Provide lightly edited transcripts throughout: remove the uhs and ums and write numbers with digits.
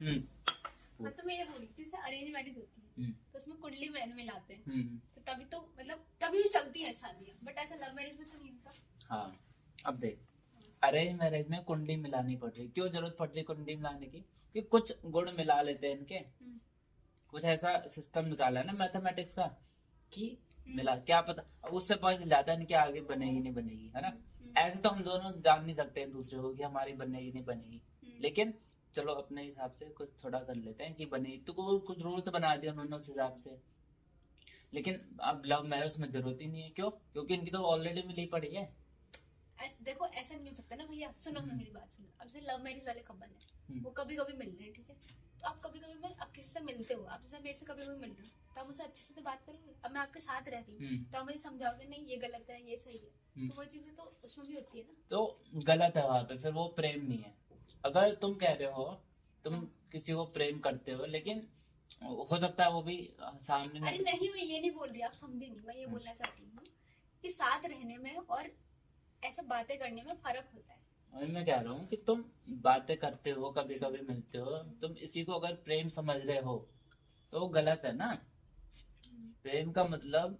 हाँ, तो मैं ये बोली जैसे अरेंज मैरिज होती है तो उसमें कुंडली बहन मिलाते हैं, तो तभी तो मतलब तभी चलती है शादियाँ, बट ऐसा लव मैरिज में तो नहीं होता। हाँ, अब देख, अरेंज मैरिज में कुंडली मिलानी पड़ रही, क्यों जरूरत पड़ रही कुंडली मिलाने की? कि कुछ गुण मिला लेते हैं इनके, कुछ ऐसा सिस्टम निकाला है ना मैथमेटिक्स का कि मिला, क्या पता अब उससे पता चल जाता है इनके आगे बनेगी नहीं बनेगी, है ना। ऐसे तो हम दोनों जान नहीं सकते एक दूसरे को कि हमारी बनेगी नहीं बनेगी, लेकिन चलो अपने हिसाब से कुछ थोड़ा कर लेते हैं कि बनेगी, तो कुछ रूल्स बना दिया उन्होंने उस हिसाब से। लेकिन अब लव मैरिज में जरूरत ही नहीं है, क्यों? क्योंकि इनकी तो ऑलरेडी मिली पड़ी है। देखो ऐसा नहीं हो सकता ना भैया, सुनो मेरी बात सुनो। अब से लव मैरिज वाले कपल है, वो कभी कभी मिल रहे हैं, ठीक है, तो आप कभी कभी में आप किसी से मिलते हो, आप जैसे मेरे से कभी कभी मिल रहे हो, तो आप मुझसे अच्छे से तो बात करोगे। अब मैं आपके साथ रह रही हूँ तो आप मुझे समझाओगे नहीं ये गलत है ये सही है, तो वो चीजें तो उसमें भी होती है ना। तो गलत है वहां पे, फिर वो प्रेम नहीं है। अगर तुम कह रहे हो तुम किसी को प्रेम करते हो, लेकिन हो सकता है वो भी सामने अरे नहीं, मैं ये नहीं बोल रही, आप समझे नहीं, मैं ये बोलना चाहती हूँ कि साथ रहने में और ऐसे बातें करने में फर्क होता है। और मैं कह रहा हूँ कि तुम बातें करते हो, कभी कभी मिलते हो, तुम इसी को अगर प्रेम समझ रहे हो तो वो गलत है ना। प्रेम का मतलब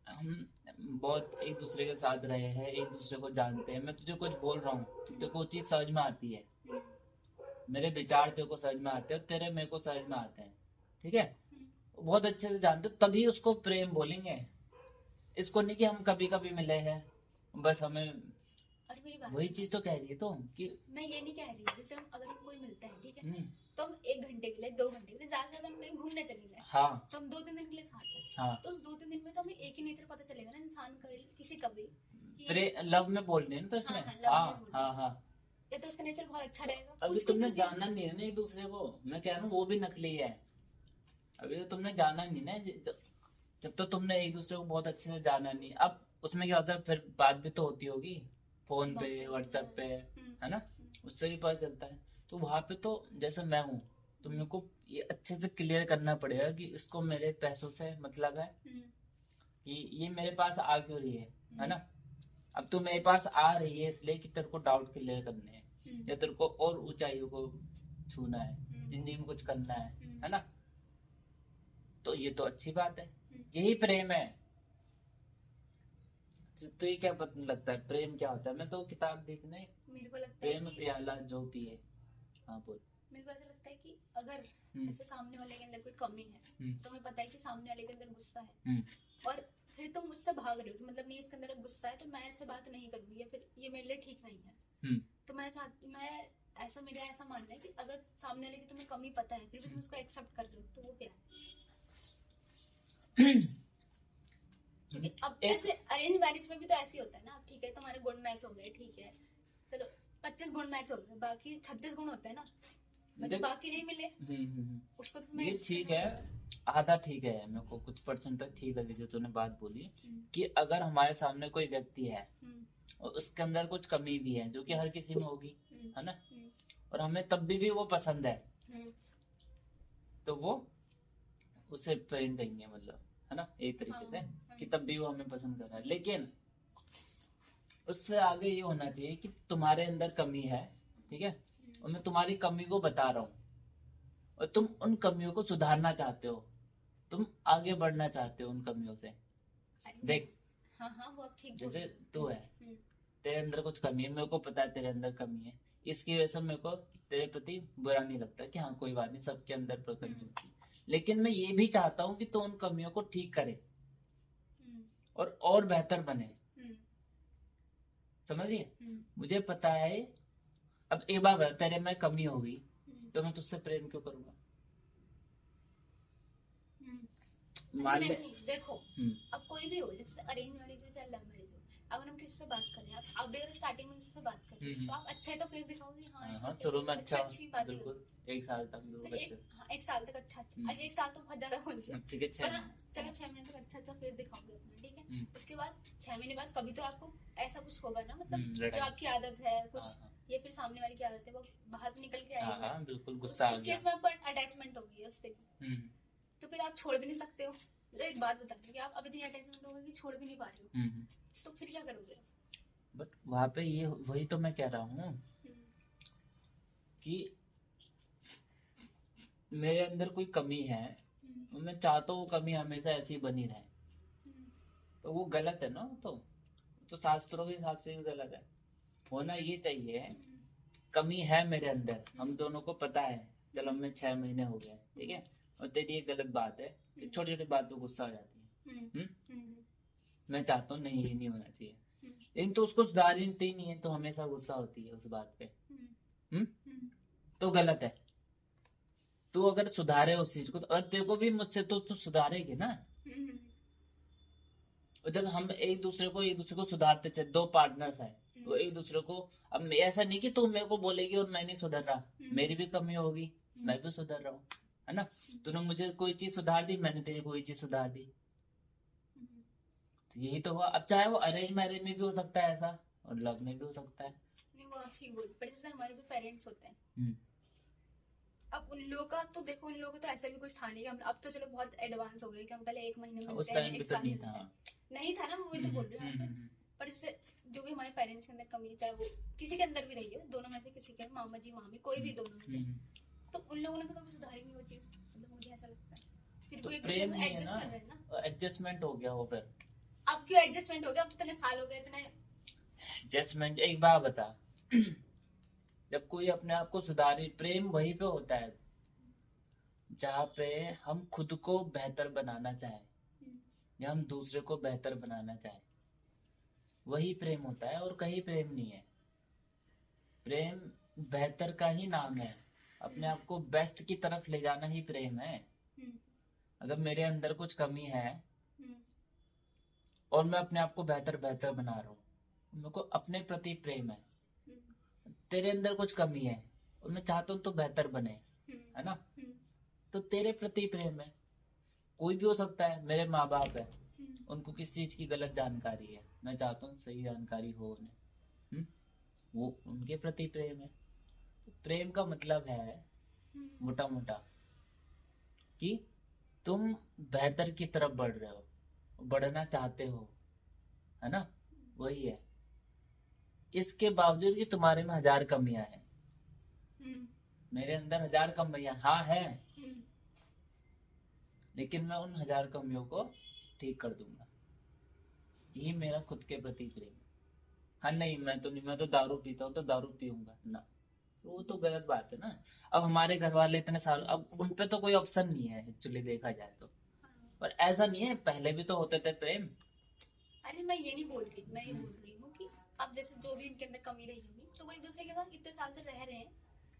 हम बहुत एक दूसरे के साथ रहे हैं, एक दूसरे को जानते हैं, मैं तुझे कुछ बोल रहा हूँ तो तेरे को वो चीज समझ में आती है, मेरे विचार तेरे को समझ में आते हैं, तेरे मेरे को समझ में आते हैं, ठीक है, बहुत अच्छे से जानते हो, तभी उसको प्रेम बोलेंगे। इसको नहीं कि हम कभी कभी मिले हैं बस हमें। और मेरी बात वही चीज तो कह रही है तो कि मैं ये नहीं कह रही, जैसे हम अगर हम कोई मिलता है, ठीक है, तो हम 1 घंटे के लिए 2 घंटे के लिए ज्यादा से ज्यादा हम कहीं घूमने चले जाए, हाँ, तो हम 2-3 दिन के लिए साथ हैं, हाँ, तो उस 2-3 दिन में तो हमें एक ही नेचर पता चलेगा ना इंसान का, किसी का भी लव में बोल रहे हैं ना, तो इसमें हाँ, लव में बोल हाँ हाँ, या तो उसका नेचर बहुत अच्छा रहेगा। अभी तुमने जाना नहीं है ना एक दूसरे को, मैं कह रहा हूँ वो भी नकली है, अभी तो तुमने जाना नहीं ना, जब तो तुमने एक दूसरे को बहुत अच्छे से जाना नहीं, अब उसमें क्या होता है, फिर बात भी तो होती होगी फोन पे व्हाट्सएप पे, है ना, उससे भी पता चलता है। तो वहां पे तो जैसे मैं हूँ, तो मेरे को ये अच्छे से क्लियर करना पड़ेगा कि इसको मेरे पैसों से मतलब है, कि ये मेरे पास आ क्यों रही है ना। अब तू मेरे पास आ रही है इसलिए कि तेरे को डाउट क्लियर करने हैं, या तेरे को और ऊंचाइयों को छूना है, जिंदगी में कुछ करना है ना, तो ये तो अच्छी बात है, यही प्रेम है। तो ये क्या पता लगता है प्रेम क्या होता है? मैं तो किताब देखने, मेरे को लगता प्रेम है कि प्याला जो पिए। हाँ बोल। मेरे को ऐसा लगता है कि अगर जैसे सामने वाले के अंदर कोई कमी है, तो हमें पता है कि सामने वाले के अंदर गुस्सा है, और फिर तुम मुझसे भाग रहे हो कि मतलब नहीं इसके अंदर गुस्सा है तो मैं ऐसे बात नहीं करूंगी, या फिर ये मेरे लिए ठीक नहीं है, तो मैं ऐसा मेरा ऐसा मानना है कि अगर सामने वाले की तुम्हें कमी पता है फिर भी तुम उसको एक्सेप्ट कर रहे हो, तो वो प्यार है। क्योंकि अब ऐसे अरेंज मैरिज में भी तो ऐसे होता है ना, ठीक है तुम्हारे गुण मैच हो गए, ठीक है, चलो 25 गुण मैच हो गए, बाकी 36 गुण होते हैं ना, मतलब बाकी नहीं मिले उसको तो ये ठीक है, आधा ठीक है, मेरे को कुछ परसेंट तक ठीक लगी जो तूने बात बोली, कि अगर हमारे सामने कोई व्यक्ति है और उसके अंदर कुछ कमी भी है जो कि हर किसी में होगी, है ना, और हमें तब भी वो पसंद है, तो वो उसे प्रेम कहेंगे, मतलब है ना, एक तरीके से, कि तब भी वो हमें पसंद कर रहा है। लेकिन उससे आगे ये होना चाहिए कि तुम्हारे अंदर कमी है, ठीक है, और मैं तुम्हारी कमी को बता रहा हूँ, और तुम उन कमियों को सुधारना चाहते हो, तुम आगे बढ़ना चाहते हो उन कमियों से। देख, वो ठीक जैसे तू है, तेरे अंदर कुछ कमी है, मेरे को पता है तेरे अंदर कमी है, इसकी वजह से मेरे को तेरे प्रति बुरा नहीं लगता कि हाँ कोई बात नहीं, सबके अंदर कमी होती है, लेकिन मैं ये भी चाहता हूँ कि तू उन कमियों को ठीक करे और बेहतर बने, समझिए। मुझे पता है, अब एक बार बता, तेरे में कमी होगी तो मैं तुझसे प्रेम क्यों करूंगा? मान ले देखो, अब कोई भी हो, जैसे अरेंज मैरिज हो चाहे लव मैरिज हो, अगर हम किसी से बात करें, आप भी अगर स्टार्टिंग में किसी से बात करें तो आप अच्छे तो फेस दिखाओगे, हाँ शुरू में अच्छा, अच्छी बात है, बिल्कुल, एक साल तक लोग अच्छे, एक साल तक अच्छा, आज एक साल तो बहुत ज्यादा हो गया, ठीक है, चलो 6 महीने तक अच्छा फेस दिखाओगे अपना, ठीक है, उसके बाद 6 महीने बाद कभी तो आपको ऐसा कुछ होगा ना, मतलब जो आपकी आदत है कुछ, ये फिर सामने वाली की आदत है वो बाहर निकल के आएगी, बिल्कुल गुस्सा आ गया, उस केस में आपको अटैचमेंट होगी उससे भी, तो फिर आप छोड़ भी नहीं सकते हो। एक बात बता कि आप अभी इतनी अटैचमेंट हो गई कि छोड़ भी नहीं पा रहे हो, तो फिर क्या करोगे? बट वहां पे ये वही तो मैं कह रहा हूँ कि मेरे अंदर कोई कमी है, और मैं चाहता हूँ वो कमी हमेशा ऐसी बनी रहे, तो वो गलत है ना। तो शास्त्रों के हिसाब से भी गलत है। होना ये चाहिए, कमी है मेरे अंदर, हम दोनों को पता है, चलो हमें 6 महीने हो गए, ठीक है, और तेरी ये गलत बात है कि छोटी छोटी बात पे गुस्सा आ जाती है। मैं चाहता हूँ नहीं, ये नहीं होना चाहिए, लेकिन तो उसको सुधारती नहीं है, तो हमेशा गुस्सा होती है उस बात पे। तो गलत है। तू अगर सुधारे उस चीज को, तो अगर तेरे को भी मुझसे तो तू सुधारेगी ना। और जब हम एक दूसरे को सुधारते चले, दो पार्टनर्स है, तो एक दूसरे को, अब ऐसा नहीं कि तू मेरे को बोलेगी और मैं नहीं सुधर रहा, मेरी भी कमी होगी, मैं भी सुधर रहा हूँ, है ना। तूने मुझे कोई चीज सुधार दी, मैंने तेरी कोई चीज सुधार दी, तो यही तो हुआ। अब चाहे वो अरेंज मैरिज में भी हो सकता है ऐसा, और लव में भी हो सकता है। नहीं वो आप ठीक बोल, पर जैसे हमारे जो पेरेंट्स होते हैं, अब उन लोगों का तो देखो, उन लोगों का तो ऐसा भी कुछ था नहीं कि हम, अब तो चलो बहुत एडवांस हो गए कि हम पहले 1 महीने में उस टाइम पे तो नहीं था ना, वो भी तो बोल रहे हैं। पर जैसे जो भी हमारे पेरेंट्स के अंदर कमी, चाहे वो किसी के अंदर भी रही हो, दोनों में से किसी के, मामा जी मामी कोई भी दोनों में से, तो उन लोगों ने तो कभी सुधारी नहीं वो चीज, मतलब मुझे ऐसा लगता है। फिर वो एक दूसरे को एडजस्ट कर रहे हैं ना, एडजस्टमेंट हो गया वो। फिर अब क्यों एडजस्टमेंट हो गया, अब तो इतने साल हो गए, इतने एडजस्टमेंट। एक बात बता, जब कोई अपने आप को सुधारे, प्रेम वहीं पे होता है जहाँ पे हम खुद को बेहतर बनाना चाहें, या हम दूसरे को बेहतर बनाना चाहें, वही प्रेम होता है, और कहीं प्रेम नहीं है। प्रेम बेहतर का ही नाम है, अपने आप को बेस्ट की तरफ ले जाना ही प्रेम है। अगर मेरे अंदर कुछ कमी है और मैं अपने आप को बेहतर बेहतर बना रहा हूँ, मेरे को अपने प्रति प्रेम है। तेरे अंदर कुछ कमी है और मैं चाहता हूँ तो बेहतर बने, है ना, तो तेरे प्रति प्रेम है। कोई भी हो सकता है, मेरे माँ बाप है, उनको किस चीज की गलत जानकारी है, मैं चाहता हूँ सही जानकारी हो उन्हें, वो उनके प्रति प्रेम है। तो प्रेम का मतलब है मोटा मोटा कि तुम बेहतर की तरफ बढ़ रहे हो, बढ़ना चाहते हो, है ना, वही है। इसके बावजूद कि तुम्हारे में 1000 कमियां हैं, मेरे अंदर 1000 कमियां हाँ है, लेकिन मैं उन 1000 कमियों को ठीक कर दूंगा। यही मेरा खुद के प्रति प्रेम है। हाँ नहीं, मैं तो दारू पीता हूँ तो दारू पीऊंगा ना, वो तो गलत बात है ना। अब हमारे घर वाले इतने साल, अब उनपे तो कोई ऑप्शन नहीं है एक्चुअली देखा जाए तो, पर ऐसा नहीं है, पहले भी तो होते थे प्रेम। अरे मैं ये नहीं बोल रही, मैं ये बोल रही हूँ कि अब जैसे जो भी इनके अंदर कमी रही होगी, तो वो एक दूसरे के साथ इतने साल से रह रहे हैं,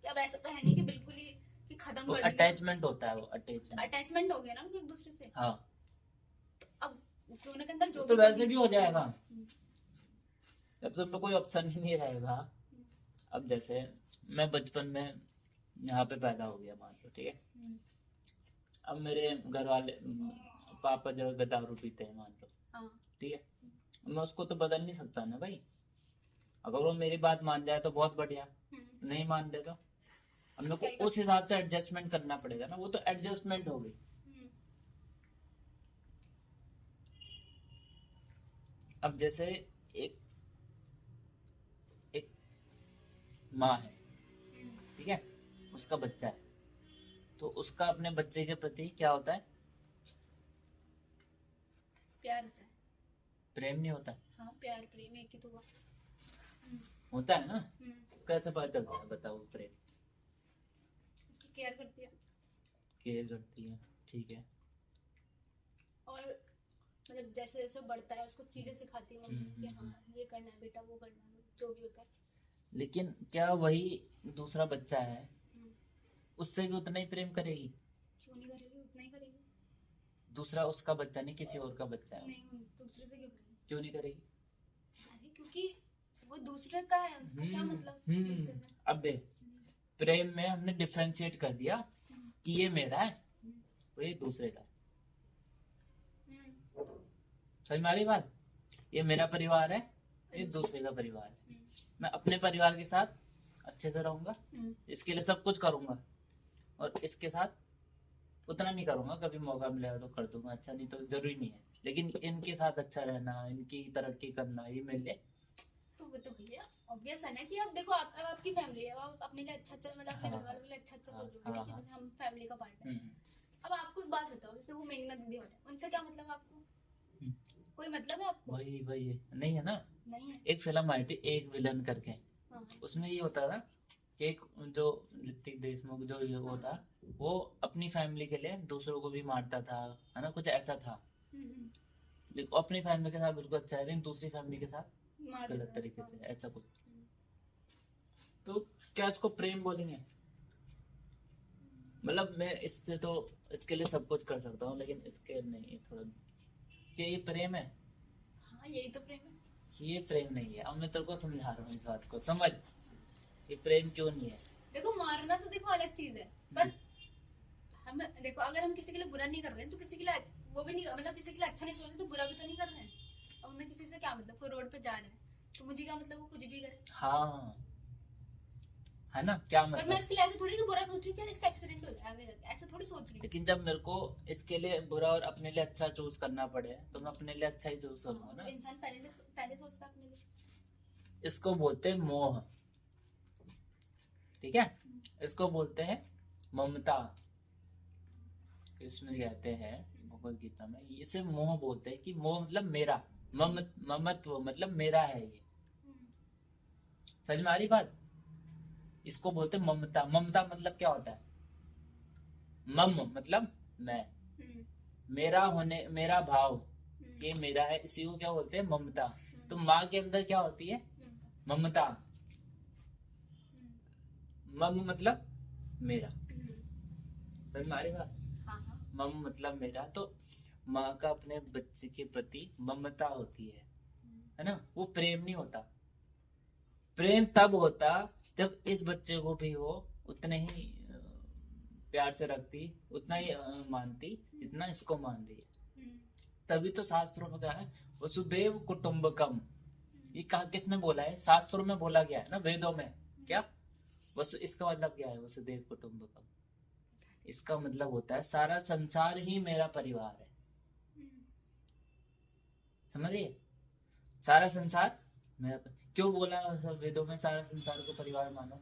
कि अब ऐसा तो है नहीं कि बिल्कुल ही कि खत्म कर देंगे। अटैचमेंट होता है, वो अटैचमेंट हो गया ना उनके एक दूसरे से। हाँ, तो अब दोनों के अंदर जो तो वैसे भी हो जाएगा, जब तुम कोई ऑप्शन ही नहीं रहेगा। अब जैसे मैं बचपन में यहाँ पे पैदा हो गया मान लो, ठीक है, अब मेरे घर वाले पापा जो है दारू पीते हैं मान लो, ठीक है, मैं उसको तो बदल नहीं सकता ना भाई। अगर वो मेरी बात मान जाए तो बहुत बढ़िया, नहीं मान दे तो हम लोग को उस हिसाब से एडजस्टमेंट करना पड़ेगा ना, वो तो एडजस्टमेंट हो गई। अब जैसे एक माँ है, ठीक है, उसका बच्चा है, तो उसका अपने बच्चे के प्रति क्या होता है? प्यार होता है। प्रेम नहीं होता? हाँ, प्यार प्रेम एक ही तो होता है ना। कैसे पता चलता है बताओ? प्रेम केयर करती है, केयर करती है, ठीक है, और मतलब जैसे जैसे बढ़ता है उसको चीजें सिखाती है मम्मी कि हाँ ये करना है बेटा, वो करना है, जो भी होता है। लेकिन क्या वही दूसरा बच्चा है उससे भी उतना ही प्रेम करेगी? क्यों नहीं करेगी, उतना ही करेगी। दूसरा उसका बच्चा नहीं, किसी और का बच्चा है, नहीं दूसरे से क्यों नहीं करेगी? अरे क्योंकि वो दूसरे का है, उसका क्या मतलब। अब देख, प्रेम में हमने डिफरेंशिएट कर दिया कि ये मेरा है, वो ये दूसरे का है। समझ में आ रही बात? ये मेरा परिवार है, ये दूसरे का परिवार है। मैं अपने परिवार के साथ अच्छे से रहूंगा, इसके लिए सब कुछ करूंगा, और इसके साथ उतना नहीं करूंगा, कभी मौका मिलेगा तो कर दूंगा, अच्छा नहीं तो जरूरी नहीं है, लेकिन इनके साथ अच्छा रहना, इनकी तरक्की करना, ये मेरे लिए तो वो तो भैया ऑब्वियस है ना कि अब देखो अब आपकी फैमिली है, आप अपने लिए अच्छा अच्छा मतलब अपने घर वालों के लिए अच्छा अच्छा सोचोगे, ठीक है, जैसे हम फैमिली का पार्ट है। अब आपको एक बात बताओ, जैसे वो मेघना दीदी हो रहे हैं, उनसे क्या मतलब आपको? कोई मतलब है आपको? वही नहीं है ना। नहीं है। एक फिल्म आई थी एक विलन करके, उसमें ये होता था कि एक जो ऋतिक देशमुख जो ये वो था, वो अपनी फैमिली के लिए दूसरों को भी मारता था, है ना, कुछ ऐसा था। अपनी फैमिली के साथ बिल्कुल अच्छा है, लेकिन दूसरी फैमिली के साथ गलत तरीके से, ऐसा कुछ। तो क्या इसको प्रेम बोलेंगे? मतलब मैं इससे तो इसके लिए सब कुछ कर सकता हूँ, लेकिन इसके नहीं, थोड़ा क्या ये प्रेम है? हाँ यही तो प्रेम है। ये प्रेम नहीं है। अब मैं तेरे को समझा रहा हूँ इस बात को, समझ ये प्रेम क्यों नहीं है। देखो मारना तो देखो अलग चीज है, पर हम देखो अगर हम किसी के लिए बुरा नहीं कर रहे हैं तो किसी के लिए वो भी नहीं, मतलब किसी के लिए अच्छा नहीं सोच रहे तो बुरा भी तो नहीं कर रहे हैं। अब हमें किसी से क्या मतलब, कोई रोड पे जा रहा है तो मुझे क्या मतलब वो कुछ भी करे। हाँ है ना, क्या मतलब? पर मैं उसके लिए ऐसे थोड़ी कि बुरा सोच रही हूँ कि इसका एक्सीडेंट हो जाए आगे जाके, ऐसे थोड़ी सोच रही हूँ। लेकिन जब मेरे को इसके लिए बुरा और अपने लिए अच्छा चूज करना पड़े तो मैं अपने लिए अच्छा ही चूज करूंगा ना। इंसान पहले सोचता अपने लिए। इसको बोलते हैं मोह, ठीक है, इसको बोलते हैं ममता। कृष्ण कहते हैं भगवद गीता में, इसे मोह बोलते हैं कि मोह मतलब मेरा, ममत्व मतलब मेरा है ये। समझ में आ रही बात? इसको बोलते हैं ममता। ममता मतलब क्या होता है? मम मतलब मैं, मेरा होने, मेरा भाव, ये मेरा है, इसी को क्या बोलते हैं? ममता। तो माँ के अंदर क्या होती है? ममता। मम मतलब मेरा। समझ में आ रही बात? मम मतलब मेरा। तो माँ का अपने बच्चे के प्रति ममता होती है ना, वो प्रेम नहीं होता। प्रेम तब होता जब इस बच्चे को भी वो उतने ही प्यार से रखती, उतना ही मानती जितना इसको मान रही है। तभी तो शास्त्रों में कहा है वसुदेव कुटुंबकम। ये कहा किसने बोला है? शास्त्रों में बोला गया है ना, वेदों में। क्या इसका मतलब क्या है वसुदेव कुटुंबकम? इसका मतलब होता है सारा संसार ही मेरा परिवार है। समझिए, सारा संसार मेरा। क्यों बोला वेदों में सारा संसार को परिवार मानो?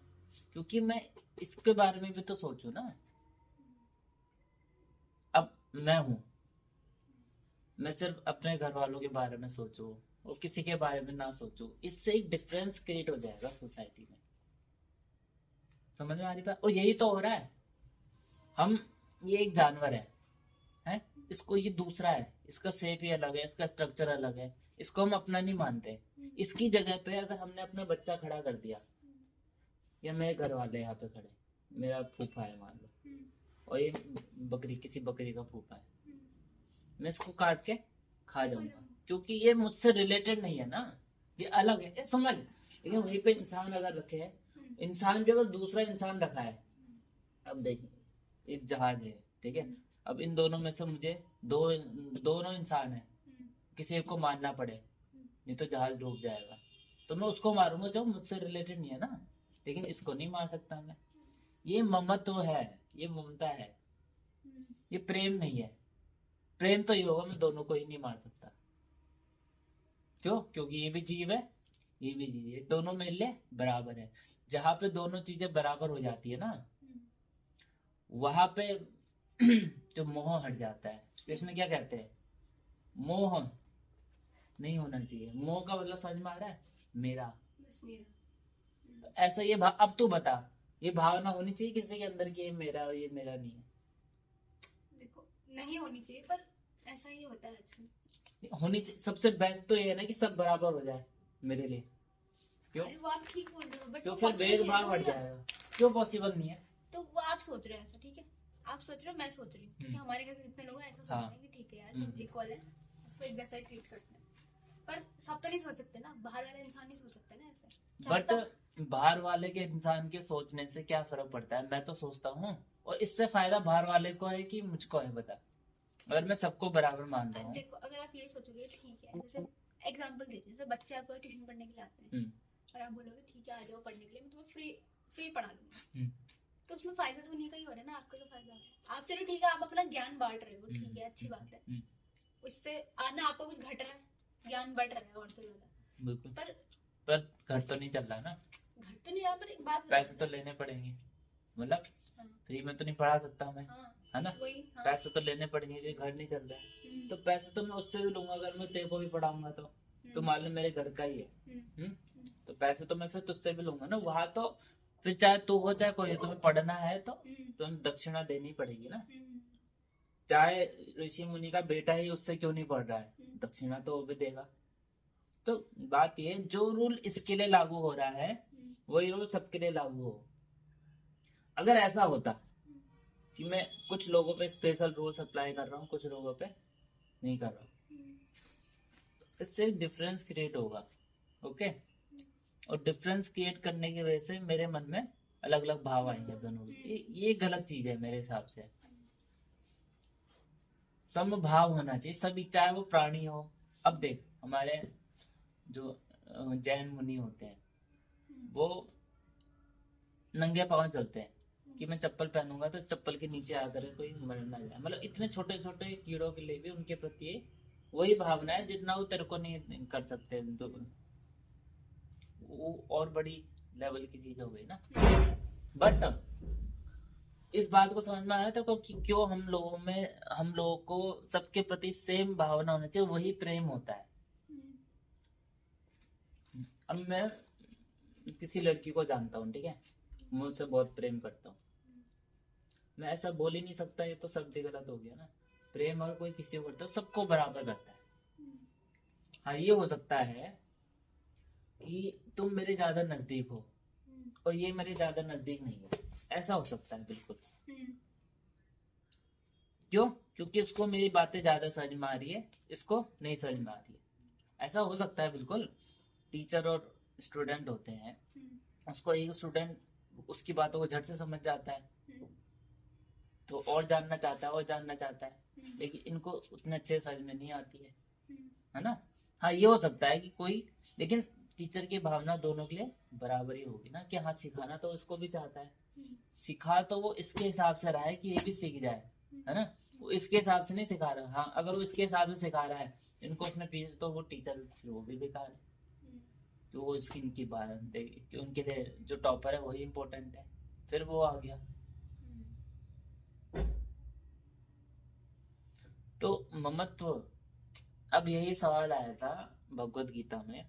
क्योंकि मैं इसके बारे में भी तो सोचूं ना। अब मैं हूं, मैं सिर्फ अपने घर वालों के बारे में सोचूं और किसी के बारे में ना सोचूं, इससे एक डिफरेंस क्रिएट हो जाएगा सोसाइटी में। समझ में आ रही बात? और यही तो हो रहा है। हम, ये एक जानवर है, इसको ये दूसरा है, इसका शेप ही अलग है, इसका स्ट्रक्चर अलग है, इसको हम अपना नहीं मानते। इसकी जगह पे अगर हमने अपना बच्चा खड़ा कर दिया, या मेरे घर वाले यहाँ पे खड़े, मेरा फूफा है मान लो, और ये बकरी, किसी बकरी का फूफा है, मैं इसको काट के खा जाऊंगा क्योंकि ये मुझसे रिलेटेड नहीं है ना, ये अलग है, ये समझ। लेकिन वहीं पे इंसान अगर रखे है, इंसान भी अगर दूसरा इंसान रखा है, अब देखिए एक जहाज है, ठीक है, अब इन दोनों में से मुझे दोनों इंसान है, किसी एक को मारना पड़े, नहीं तो जहाज डूब जाएगा, तो मैं उसको मारूंगा जो मुझसे रिलेटेड नहीं है ना, लेकिन इसको नहीं मार सकता मैं। ये ममत्व है, ये ममता है, ये प्रेम नहीं है। प्रेम तो ये होगा मैं दोनों को ही नहीं मार सकता। क्यों? क्योंकि ये भी जीव है, ये भी जीव है, दोनों मेरे लिए बराबर है। जहां पे दोनों चीजें बराबर हो जाती है ना, वहां पे जो मोह हट जाता है। इसमें क्या कहते हैं? मोह नहीं होना चाहिए। मोह का मतलब समझ में आ रहा है? मेरा, बस मेरा। तो ऐसा ये अब तू बता, ये भावना होनी चाहिए किसी के अंदर कि ये मेरा और ये मेरा नहीं है? देखो नहीं होनी चाहिए, पर ऐसा ही होता है आजकल। होनी चाहिए। सबसे बेस्ट तो ये है ना कि सब बराबर हो जाए मेरे लिए। क्यों? अरे वो आप ठीक बोल रहे हो, बट क्यों? फिर भेदभाव हट जाएगा। क्यों पॉसिबल नहीं है? तो वो आप सोच रहे हैं ऐसा, ठीक है, आप सोच रहे हो, मैं सोच रही हूँ, ठीक है, हमारे घर के जितने लोग हैं ऐसा सोच रहे हैं कि ठीक है यार सब इक्वल है, सबको एक जैसा ट्रीट करते हैं। पर सब तो नहीं सोच सकते ना, बाहर वाले इंसान नहीं सोच सकते ना ऐसे। बट बाहर वाले के इंसान के सोचने से क्या फर्क पड़ता है? मैं तो सोचता हूँ, और इससे फायदा बाहर वाले को है कि मुझको है? बता, अगर मैं सबको बराबर मान रहा हूँ। देखो अगर आप ये सोचोगे ठीक है, जैसे एग्जांपल दे, जैसे बच्चे आपको ट्यूशन पढ़ने के लिए आते हैं और आप बोलोगे ठीक है आ जाओ पढ़ने के लिए, मैं तुम्हें फ्री पढ़ा दूंगा, तो उसमें फायदा तो उन्हीं का ही हो रहा है ना, आपका तो फायदा हो रहा है। आप चलो ठीक है, आप अपना ज्ञान बांट रहे हो, ठीक है, अच्छी बात है, उससे आना आपका कुछ घट रहा है, ज्ञान बढ़ रहा है और तो ज्यादा। पर पर घर तो नहीं चल रहा ना, घर तो नहीं, यहाँ पर एक बात पैसे तो लेने पड़ेंगे, मतलब फ्री में तो नहीं पढ़ा सकता मैं, है ना, वही पैसे तो लेने पड़ेंगे कि घर नहीं चल रहा है। तो पैसे तो मैं उससे भी लूंगा अगर मैं तेरे को भी पढ़ाऊंगा तो मान लो मेरे घर का ही है, तो पैसे तो मैं फिर तुझसे भी लूंगा ना। वहां तो फिर चाहे तू हो चाहे कोई हो, तुम्हें पढ़ना है तो तुम्हें दक्षिणा देनी पड़ेगी ना। चाहे ऋषि मुनि का बेटा ही उससे क्यों नहीं पढ़ रहा है, दक्षिणा तो वो भी देगा। तो बात ये, जो रूल इसके लिए लागू हो रहा है वही रूल सबके लिए लागू हो। अगर ऐसा होता कि मैं कुछ लोगों पे स्पेशल रूल्स अप्लाई कर रहा हूँ, कुछ लोगों पे नहीं कर रहा हूँ, इससे डिफरेंस क्रिएट होगा। ओके, और डिफरेंस क्रिएट करने की वजह से मेरे मन में अलग अलग भाव आएंगे दोनों के। ये गलत चीज है मेरे हिसाब से। समभाव होना चाहिए सभी, चाहे वो प्राणी हो। अब देख, हमारे जो जैन मुनि होते हैं वो नंगे पांव चलते हैं कि मैं चप्पल पहनूंगा तो चप्पल के नीचे आकर कोई मर ना जाए। मतलब इतने छोटे छोटे कीड़ों के लिए भी उनके प्रति वही भावना है जितना वो तेरे को नहीं कर सकते, तो वो और बड़ी लेवल की चीज हो गई ना। बट इस बात को समझ में आया था कि क्यों हम लोगों को सबके प्रति सेम भावना होना चाहिए, वही प्रेम होता है। अब मैं किसी लड़की को जानता हूँ, ठीक है, मैं उससे बहुत प्रेम करता हूँ, मैं ऐसा बोल ही नहीं सकता, ये तो शब्द गलत हो गया ना। प्रेम अगर कोई किसी को करता है सबको बराबर करता है। हाँ, ये हो सकता है कि तुम मेरे ज्यादा नजदीक हो और ये मेरे ज्यादा नजदीक नहीं है, ऐसा हो सकता है बिल्कुल। क्यों? क्योंकि इसको मेरी बातें ज्यादा समझ में आ रही है, इसको नहीं समझ में आ रही है। ऐसा हो सकता है बिल्कुल। टीचर और स्टूडेंट होते हैं, उसको एक स्टूडेंट उसकी बातों को झट से समझ जाता है तो और जानना चाहता है, लेकिन इनको उतने अच्छे समझ में नहीं आती है ना। हाँ, ये हो सकता है कि कोई, लेकिन टीचर की भावना दोनों के लिए बराबर ही होगी ना, कि हाँ सिखाना तो इसको भी चाहता है, सिखा तो वो इसके हिसाब से रहा है कि ये भी सीख जाए, है ना। वो इसके हिसाब से नहीं सिखा रहा। हाँ, अगर वो इसके हिसाब से सिखा रहा है इनको उसने पीछे, तो वो टीचर फिर वो भी बेकार है। तो वो इसकी इनकी बात देगी कि उनके लिए जो टॉपर है वही इम्पोर्टेंट है, फिर वो आ गया। तो ममत्व, अब यही सवाल आया था भगवत गीता में।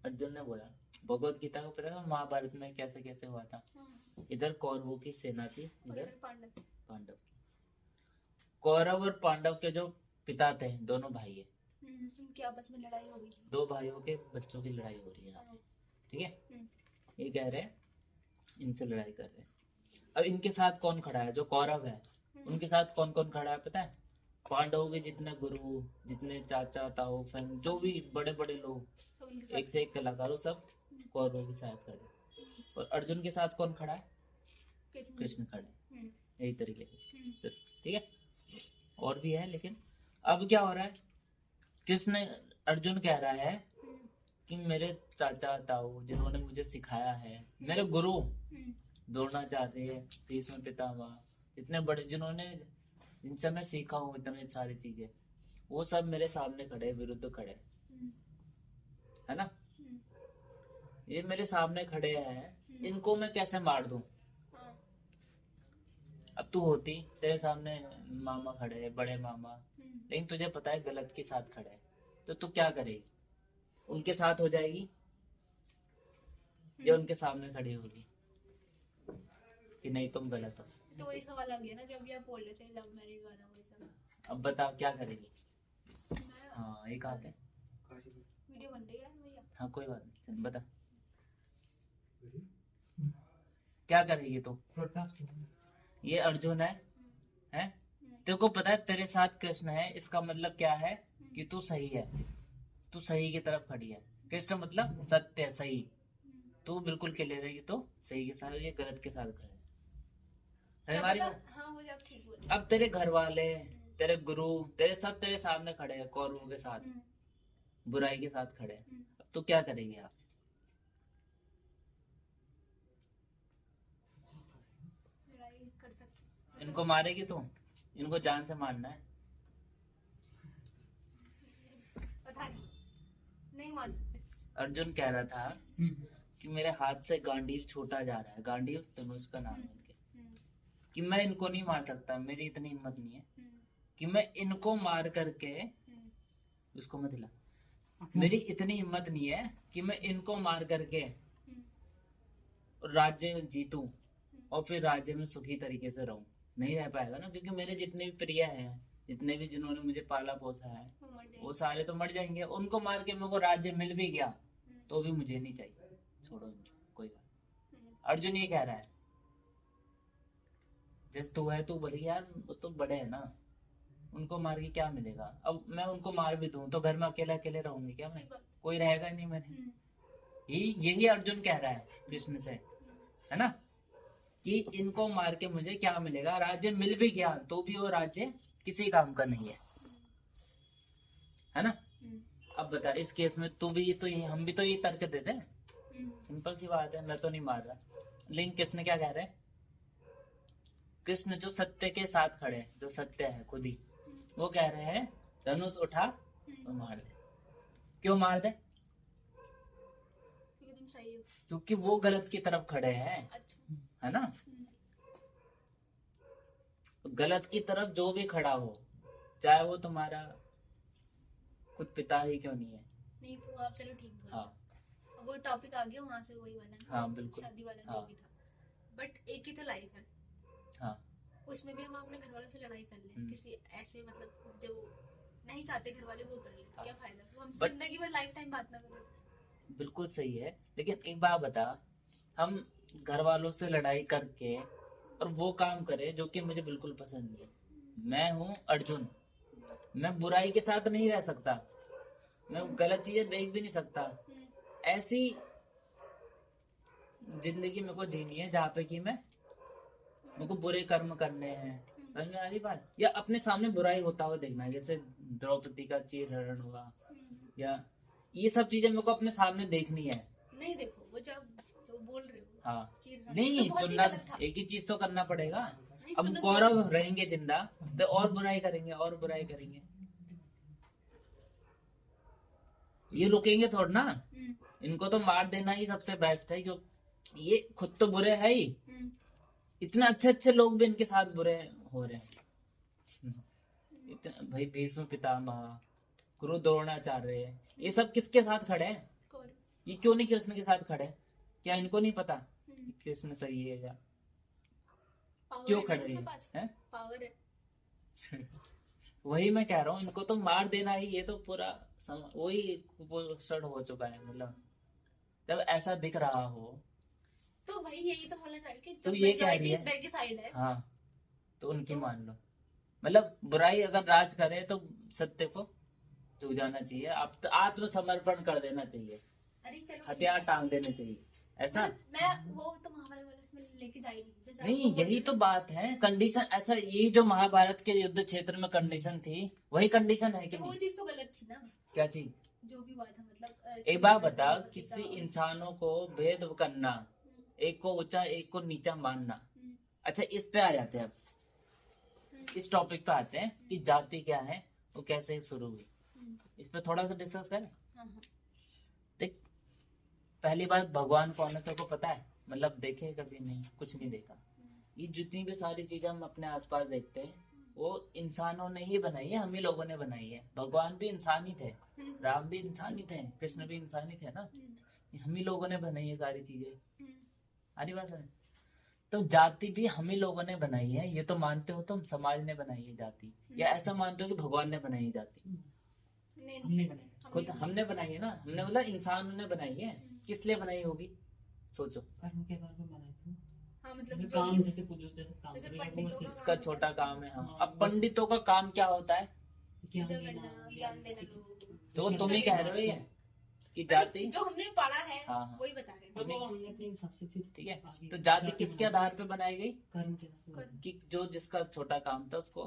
अर्जुन ने बोला, भगवत गीता को पता था महाभारत में कैसे कैसे हुआ था। इधर कौरवों की सेना थी, इधर पांडव। कौरव और पांडव के जो पिता थे, दोनों भाई है, उनकी आपस में लड़ाई हो गई थी। दो भाइयों के बच्चों की लड़ाई हो रही है, ठीक है। ये कह रहे हैं इनसे लड़ाई कर रहे हैं। अब इनके साथ कौन खड़ा है? जो कौरव है उनके साथ कौन कौन खड़ा है पता है? पांडवों के जितने गुरु, जितने चाचा ताऊ फैन, जो भी बड़े बड़े लोग, एक से एक कलाकारों, सब कौरवों के साथ खड़े। और अर्जुन के साथ कौन खड़ा है? कृष्ण खड़े, यही तरीके से, ठीक है। और भी है, लेकिन अब क्या हो रहा है, कृष्ण, अर्जुन कह रहा है कि मेरे चाचा ताऊ जिन्होंने मुझे सिखाया है, मेरे गुरु द्रोणाचार्य, भीष्म पितामह, इतने बड़े जिन्होंने, जिनसे मैं सीखा हूँ इतनी सारी चीजें, वो सब मेरे सामने खड़े, विरुद्ध खड़े, है ना। ये मेरे सामने खड़े हैं, इनको मैं कैसे मार दूं? अब तू होती, तेरे सामने मामा खड़े हैं, बड़े मामा, लेकिन तुझे पता है गलत के साथ खड़े हैं, तो तू क्या करेगी? उनके साथ हो जाएगी या उनके सामने खड़ी होगी कि नहीं तुम गलत हो? तो वही सवाल आ गया ना, जो अभी आप बोल रहे थे लव मैरिज वाला, वही सब। अब बताओ क्या करेगी? हाँ, एक आते हैं, वीडियो बन रही है भैया। हाँ कोई बात नहीं, चल बता क्या करेगी तू? ये अर्जुन है, तेरे को पता है तेरे साथ कृष्ण है, इसका मतलब क्या है कि तू सही है, तू सही की तरफ खड़ी है। कृष्ण मतलब सत्य, सही, तू बिल्कुल क्लियर है कि तो सही के साथ, ये गलत के साथ खड़े है। हमारी हाँ, वो आप ठीक बोल। अब तेरे घर वाले, तेरे गुरु, तेरे सब तेरे सामने खड़े हैं, कौरवों के साथ, बुराई के साथ खड़े हैं, अब तू क्या करेगी? आप लड़ाई कर सकते, इनको मारेगी तू? इनको जान से मारना है? पता नहीं मार सकते। अर्जुन कह रहा था कि मेरे हाथ से गांडीव छूटा जा रहा है, गांडीव धनुष का नाम है उनके, कि मैं इनको नहीं मार सकता, मेरी इतनी हिम्मत नहीं है कि मैं इनको मार करके, उसको मत हिला, मेरी इतनी हिम्मत नहीं है कि मैं इनको मार करके राज्य जीतूं और फिर राज्य में सुखी तरीके से रहूं। नहीं रह पाएगा ना, क्योंकि मेरे जितने भी प्रिय हैं, जितने भी जिन्होंने मुझे पाला पोसा है, वो सारे तो मर जाएंगे। उनको मार के मेरे को राज्य मिल भी गया तो भी मुझे नहीं चाहिए, छोड़ो कोई बात। अर्जुन ये कह रहा है, जैसे तू है, तू बड़ी यार, वो तो बड़े है ना, उनको मार के क्या मिलेगा। अब मैं उनको मार भी दूं तो घर में अकेले अकेले रहूंगी क्या मैं, कोई रहेगा नहीं मेरे। यही अर्जुन कह रहा है कृष्ण से, है ना, कि इनको मार के मुझे क्या मिलेगा, राज्य मिल भी गया तो भी वो राज्य किसी काम का नहीं है ना। अब बता, इस केस में तू भी तो ये, हम भी तो ये तर्क देते हैं, सिंपल सी बात है, मैं तो नहीं मार रहा। लेकिन कृष्ण क्या कह रहे हैं, कृष्ण जो सत्य के साथ खड़े, जो सत्य है खुद ही, वो कह रहे हैं धनुष उठा और मार दे। क्यों मार दे, क्योंकि तुम सही हो, क्योंकि वो गलत की तरफ खड़े हैं। अच्छा। है ना, गलत की तरफ जो भी खड़ा हो, चाहे वो तुम्हारा खुद पिता ही क्यों नहीं है। नहीं तो आप चलो ठीक बोलो। हाँ, वो टॉपिक आ गया वहां से, वही वाला ना, हाँ बिल्कुल, शादी वाला हाँ, जो भी था। बट एक ही तो लाइफ है, हाँ, उसमें भी हम अपने घर वालों से लड़ाई कर लें, किसी ऐसे मतलब जो नहीं चाहते घर वाले, वो कर ले, तो क्या फायदा, वो हम जिंदगी भर लाइफ टाइम बात ना करें तो। बिल्कुल सही है। लेकिन एक बात बता, हम घर वालों से लड़ाई करके और वो काम करे जो कि मुझे बिल्कुल पसंद नहीं है। मैं हूँ अर्जुन, मैं बुराई के साथ नहीं रह सकता, मैं गलत चीजें देख भी नहीं सकता। ऐसी जिंदगी मेरे को जीनी है जहाँ पे कि मेरे को बुरे कर्म करने हैं, समझ में आ रही बात, या अपने सामने बुराई होता हुआ देखना है, जैसे द्रौपदी का चीरहरण हुआ, या ये सब चीजें मेरे को अपने सामने देखनी है। नहीं देखो, वो जब जो बोल रहे हो, हाँ, चीरहरण नहीं तो बहुत ही चुनना, गलत था। एक ही चीज तो करना पड़ेगा। अब सुनो कौरव रहेंगे जिंदा तो और बुराई करेंगे, और बुराई करेंगे, ये रुकेंगे थोड़ा ना। इनको तो मार देना ही सबसे बेस्ट है, क्योंकि ये खुद तो बुरे है ही, इतने अच्छे अच्छे लोग भी इनके साथ बुरे हो रहे हैं। इतने भाई, भीष्म पितामह, गुरु द्रोणाचार्य, ये सब किसके साथ खड़े हैं, ये क्यों नहीं कृष्ण के साथ खड़े, क्या इनको नहीं पता कृष्ण सही है, या क्यों खड़े हैं, पावर है। वही मैं कह रहा हूँ, इनको तो मार देना ही, ये तो पूरा वही कुपोषण हो चुका है। मतलब जब ऐसा दिख रहा हो तो भाई यही तो बोलना चाह रही कि तो जो ये कह रही मेजॉरिटी है, इधर की साइड है, हाँ, तो उनकी मान लो। मतलब बुराई अगर राज करे तो सत्य को झुक जाना चाहिए, आत्मसमर्पण कर देना चाहिए, अरे चलो हथियार टांग देने चाहिए, ऐसा। मैं वो तो महाभारत वाले उसमें लेके जाएगी नहीं, यही तो बात है, कंडीशन ऐसा, यही जो महाभारत के युद्ध क्षेत्र में कंडीशन थी, वही कंडीशन है कि तो वो चीज तो गलत थी ना। क्या चीज, जो भी बात है, मतलब एक बात बता, किसी इंसानों को भेद करना, एक को ऊंचा एक को नीचा मानना। अच्छा, इस पे आ जाते हैं, अब इस टॉपिक पे आते हैं कि जाति क्या है, वो कैसे शुरू हुई, इस पे थोड़ा सा डिस्कस करें। देख, पहली बात, भगवान कौन है तेरे को पता है, मतलब देखे कभी नहीं, कुछ नहीं देखा। ये जितनी भी सारी चीजें हम अपने आसपास देखते हैं, वो इंसानों ने ही बनाई है, हम ही लोगों ने बनाई है। भगवान भी इंसान ही थे, राम भी इंसान ही थे, कृष्ण भी इंसान ही थे ना, हम ही लोगों ने बनाई है सारी चीजें। आरी बात है, तो जाति भी हम ही लोगों ने बनाई है, ये तो मानते हो तुम, समाज ने बनाई है जाति, या ऐसा मानते हो कि भगवान ने बनाई है जाति? खुद हमने बनाई है ना, हमने बोला इंसान ने बनाई है, किस लिए बनाई होगी, सोचो। कर्म के आधार पर बनाई थी। हाँ, मतलब जैसे जो काम, भी- जैसे कुछ जैसे काम जैसे करेगा, पंडितों वो का इसका छोटा काम है। हाँ, अब पंडितों का काम क्या होता है, ज्ञान पूजा देना, करना, ज्ञान देना लोगों को। तो तुम ही कह रहे हो ये कि जाति, जो हमने पढ़ा है हाँ, हाँ। वही बता रहे हैं। तो वो हमने अपने हिसाब से फिर ठीक है, आगे तो जाति किसके आधार पे बनाई गई, कर्म के आधार पर। कि जो जिसका छोटा काम था उसको,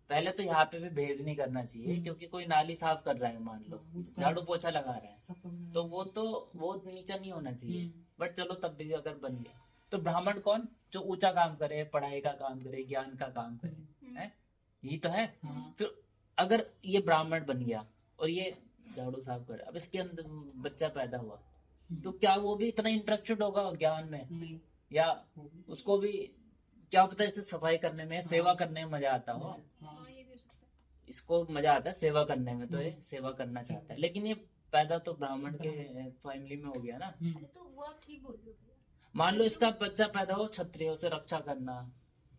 पहले तो यहाँ पे भी भेद नहीं करना चाहिए, क्योंकि कोई नाली साफ कर रहा है, मान लो झाड़ू पोछा लगा रहा है, सबको बनाया। तो वो नीचा नहीं होना चाहिए। बट चलो तब भी अगर बन गया, तो ब्राह्मण कौन, जो ऊंचा काम करे, पढ़ाई का काम करे, ज्ञान का काम करे, है, यही तो है। हाँ। फिर अगर ये ब्राह्मण बन गया और ये झाड़ू साफ कर, अब इसके अंदर बच्चा पैदा हुआ तो क्या वो भी इतना इंटरेस्टेड होगा ज्ञान में, नहीं या उसको भी क्या पता इसे सफाई करने में, सेवा करने में मजा आता हो। हाँ ये भी हो सकता है। इसको मजा आता है सेवा करने में, तो ये सेवा करना चाहता है, लेकिन ये पैदा तो ब्राह्मण के फैमिली में हो गया ना। अरे तो वो आप ठीक बोल रहे हो भैया। मान लो इसका बच्चा पैदा हो क्षत्रिय, उसे रक्षा करना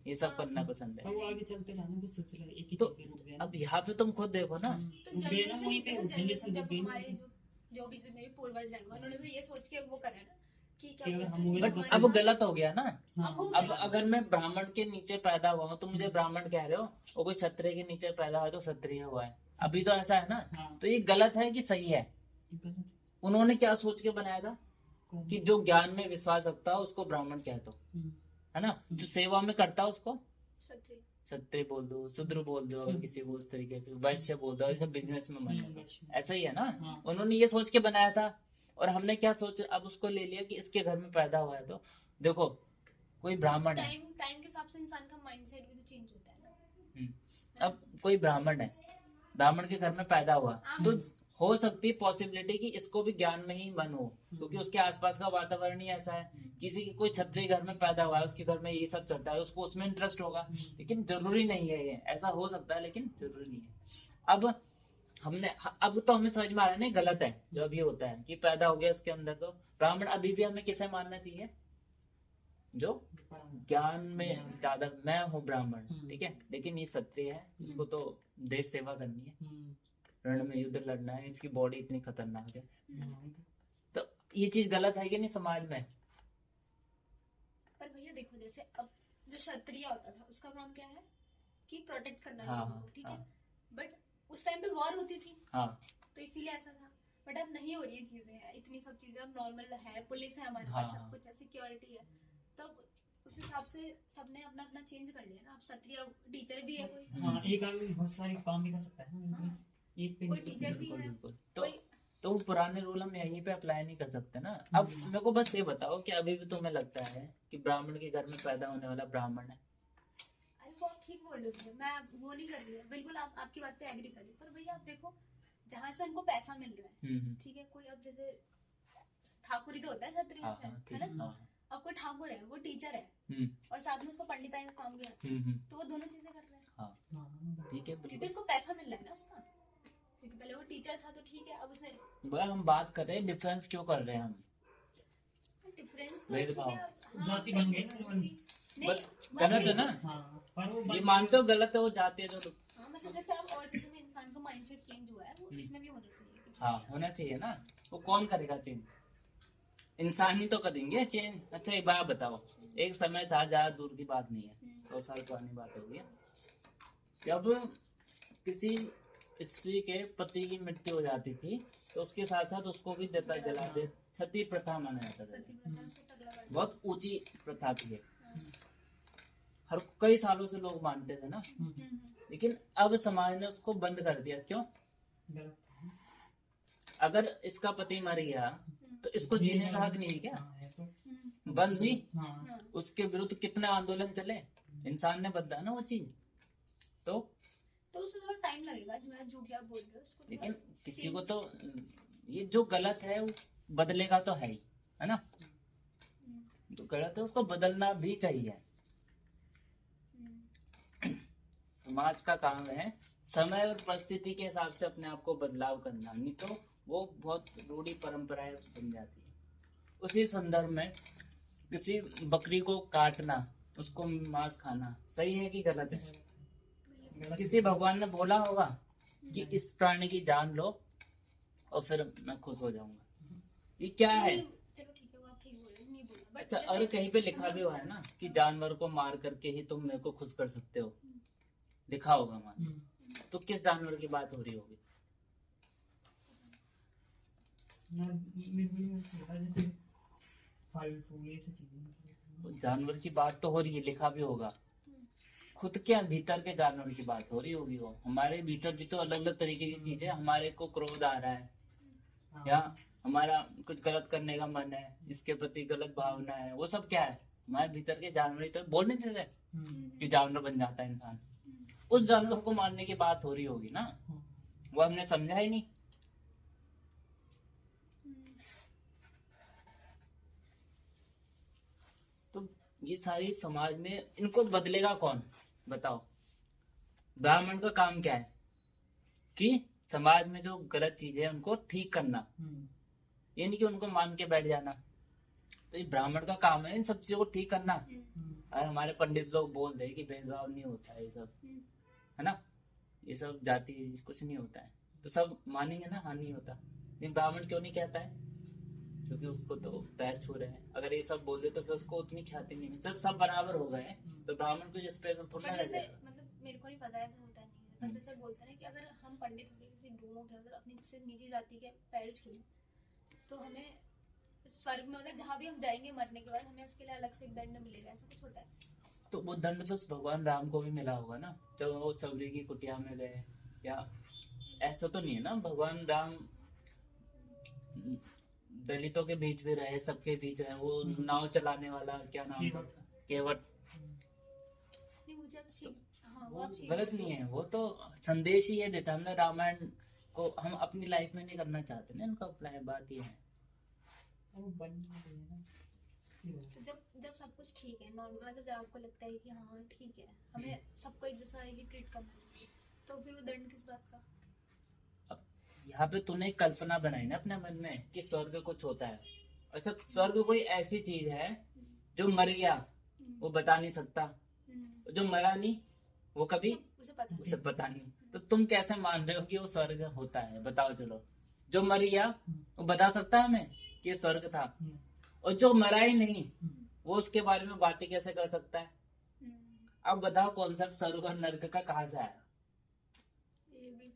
ये सब करना पसंद तो है, वो आगे चलते रहना फिर सिलसिला एक ही तो चीज पे रुक गया ना। अब यहाँ पे तुम खुद देखो ना। तो रुक गए ना वहीं पे, जनरेशन जनरेशन जब रुक गई ना। हमारे जो भी जितने भी पूर्वज रहेंगे उन्होंने भी ये सोच के वो करा है ना कि कि अगर बोलते हम हैं, वही बट बस अब गलत हो गया ना। हाँ, हो अब गया। अगर मैं ब्राह्मण के नीचे पैदा हुआ हूँ तो मुझे ब्राह्मण कह रहे हो, और कोई क्षत्रिय के नीचे पैदा हुआ तो क्षत्रिय हुआ है, अभी तो ऐसा है ना। हाँ, तो ये गलत है कि सही है? गलत है। उन्होंने क्या सोच के बनाया था कि जो ज्ञान में विश्वास रखता है उसको ब्राह्मण कह दो, है ना, जो सेवा में करता है उसको क्षत्रिय। क्षत्रिय बोल दो, शूद्र बोल दो, अगर किसी को उस तरीके के वैश्य बोल दो, ऐसे बिजनेस में मन है, ऐसा ही है ना। हाँ। उन्होंने ये सोच के बनाया था, और हमने क्या सोच अब उसको ले लिया कि इसके घर में पैदा हुआ है। तो देखो कोई ब्राह्मण है, टाइम के हिसाब से इंसान का माइंडसेट भी तो चेंज होता है ना। अब कोई ब्राह्मण है, ब्राह्मण के घर में पैदा हुआ, तो हो सकती है पॉसिबिलिटी कि इसको भी ज्ञान में ही मन हो, क्योंकि उसके आसपास का वातावरण ही ऐसा है। किसी के कोई क्षत्रिय घर में पैदा हुआ है, उसके घर में ये सब चलता है, उसको उसमें इंटरेस्ट होगा, लेकिन जरूरी नहीं है ये, ऐसा हो सकता है लेकिन जरूरी नहीं है। अब अब तो हमें समझ में आ रहा है नहीं गलत है जो अभी होता है कि पैदा हो गया इसके अंदर। तो ब्राह्मण अभी भी हमें किसे मानना चाहिए? जो ज्ञान में ज्यादा, मैं हूँ ब्राह्मण, ठीक है, लेकिन ये क्षत्रिय है, इसको तो देश सेवा करनी है, रण में युद्ध लड़ना है, इसकी बॉडी इतनी खतरनाक है। तो ये चीज गलत है कि नहीं समाज में? पर भैया देखो जैसे अब जो क्षत्रिय होता था उसका काम क्या है कि प्रोटेक्ट करना है हाँ, लोगों को, ठीक है। हाँ। बट उस टाइम पे वॉर होती थी हाँ, तो इसीलिए ऐसा था। बट अब नहीं हो रही है चीजें, इतनी सब चीजें अब नॉर्मल है, पुलिस है हमारे हाँ, पास, सब हाँ। कुछ है, सिक्योरिटी है। तब उस हिसाब से सबने अपना अपना चेंज कर लिया ना। अब क्षत्रिय टीचर भी है कोई, हाँ, एक आदमी बहुत सारे काम भी कर सकता है ना। हाँ। एक पे कोई नहीं। टीचर भी बिल्कुल है, बिल्कुल। कोई तो वो पुराने रूल हम यहीं पे अप्लाई नहीं कर सकते ना। अब मेरे को बस ये बताओ कि अभी भी तुम्हें लगता है कि ब्राह्मण के घर में पैदा होने वाला ब्राह्मण है? अरे वो आप ठीक बोल रहे हो, मैं वो नहीं कर रही हूँ, बिल्कुल आप आपकी बात पे एग्री कर रही हूँ। पर भैया आप देखो जहाँ से उनको पैसा मिल रहा है, ठीक है, कोई अब जैसे ठाकुर ही तो होता है क्षत्रिय, हाँ हाँ, ठीक है ना। हाँ, अब कोई ठाकुर है, वो टीचर है, और साथ में उसको पंडिताई का काम भी आता है, तो वो दोनों चीजें कर रहे हैं हाँ, हाँ, ठीक है क्योंकि बिल्कुल। उसको पैसा मिल रहा है ना उसका। क्योंकि पहले वो टीचर था तो ठीक है, अब उसे भाई हम बात कर रहे हैं डिफरेंस क्यों कर रहे हैं हम? डिफरेंस तो वही ठीक बताओ। है। हाँ, जाति सही बन गई बोल ना, रहे हो। नहीं, गलत है ना? हाँ, पर वो ये बन- मानते हो गलत है वो जाती है जो? हाँ मतलब जैसे अब और चीजों में इंसान का माइंडसेट चेंज हुआ है, वो इसमें भी होना चाहिए कि ठीक हाँ है। होना चाहिए ना। वो कौन करेगा चेंज? इंसान ही तो करेंगे चेंज। अच्छा एक बात बताओ, एक समय था, ज्यादा दूर की बात नहीं है, 100 साल पुरानी बात होगी, जब किसी स्त्री के पति की मृत्यु हो जाती थी तो उसके साथ साथ उसको भी जला दे, सती प्रथा माना जाता था। सती प्रथा उसको टगला कर बहुत ऊंची प्रथा थी ये, हाँ। हर कई सालों से लोग मानते थे ना, हम्म। लेकिन अब समाज ने उसको बंद कर दिया। क्यों? गलत है। अगर इसका पति मर गया तो इसको जीने का हक नहीं है क्या? हाँ, है तो। बंद हुई, हाँ, हाँ। उसके विरुद्ध कितने आंदोलन चले, इंसान ने बदला ना वो चीज। तो उससे थोड़ा टाइम लगेगा, जो भी आप बोल रहे हो उसको थोड़ा- लेकिन किसी को तो ये जो गलत है वो बदलेगा तो है ही, है ना। हम्म, जो गलत है उसको बदलना भी चाहिए। हम्म। समाज का काम है समय और परिस्थिति के हिसाब से अपने आप को बदलाव करना, नहीं तो वो बहुत रूढ़ी परंपराएं बन जाती है। उसी संदर्भ में किसी बकरी को काटना, उसको मांस खाना सही है कि गलत है? गलत। किसी भगवान ने बोला होगा कि इस प्राणी की जान लो और फिर मैं खुश हो जाऊंगा? ये क्या है? चलो ठीक है, वो आप ठीक बोल रहे हो, नहीं बोला। बट अच्छा, जैसे- और कहीं पे लिखा भी हुआ है ना कि जानवर को मार करके ही तुम मेरे को खुश कर सकते हो, लिखा होगा मान। तो किस जानवर की बात हो रही होगी? जैसे फल फूल ये सब चीजें। वो जानवर की बात तो हो रही है, लिखा भी होगा। खुद के भीतर के जानवर की बात हो रही होगी। वो हमारे भीतर भी तो अलग अलग तरीके की चीजें, हमारे को क्रोध आ रहा है हाँ, या हमारा कुछ गलत करने का मन है, इसके प्रति गलत भावना है, वो सब क्या है? हमारे भीतर के जानवर ही तो बोल नहीं देते कि जानवर बन जाता है इंसान। उस जानवर को मारने की बात हो रही होगी ना, वो हमने समझा ही नहीं। ये सारी समाज में इनको बदलेगा कौन, बताओ। ब्राह्मण का काम क्या है कि समाज में जो गलत चीजें हैं उनको ठीक करना, ये नहीं कि उनको मान के बैठ जाना। तो ये ब्राह्मण का काम है इन सब चीजों को ठीक करना। और हमारे पंडित लोग बोल रहे कि भेदभाव नहीं होता है, ये सब है ना, ये सब जाति कुछ नहीं होता है, तो सब मानेंगे ना, हाँ नहीं होता। लेकिन ब्राह्मण क्यों नहीं कहता है, क्योंकि उसको तो पैर छू रहे हैं। अगर ये सब बोल रहे तो फिर उसको उतनी ख्याति नहीं है, सब बराबर हो गए हैं, तो ब्राह्मण को स्पेशल थोड़ा ना जैसे मतलब मेरे को नहीं पता ऐसा होता नहीं है, पर जैसे बोलते हैं कि अगर हम पंडित होके किसी गुरुओं के मतलब अपनी से निजी जाति के पैर छू तो हमें स्वर्ग में मतलब जहाँ भी हम जाएंगे मरने के बाद हमें उसके लिए अलग से एक दंड मिलेगा, ऐसा कुछ होता है? तो वो दंड तो भगवान राम को भी मिला होगा ना, जब वो सबरी की कुटिया में गए, या ऐसा तो नहीं है ना, भगवान राम दलितों के बीच भी रहे, सबके बीच रहे। वो नाव चलाने वाला क्या नाम था, केवट, नहीं मुझे अब गलत नहीं है, वो तो संदेश ही ये देता। हमने रामायण को हम अपनी लाइफ में नहीं करना चाहते ना, इनका अप्लाई, बात ये है। तो जब सब कुछ ठीक है, नॉर्मल, मतलब जब आपको लगता है कि हाँ ठीक है, हमें सबको एक जैसा ही ट्रीट करना चाहिए, तो फिर वो दंड किस बात का? अब यहाँ पे तूने एक कल्पना बनाई ना अपने मन में कि स्वर्ग कुछ होता है। अच्छा, स्वर्ग कोई ऐसी चीज है जो मर गया वो बता नहीं सकता, जो मरा नहीं वो कभी उसे पता नहीं। तो तुम कैसे मान रहे हो कि वो स्वर्ग होता है, बताओ। चलो, जो मर गया वो बता सकता है हमें कि स्वर्ग था, और जो मरा ही नहीं वो उसके बारे में बातें कैसे कर सकता है? अब बताओ कॉन्सेप्ट स्वर्ग और नर्क का कहाँ से आया? ये भी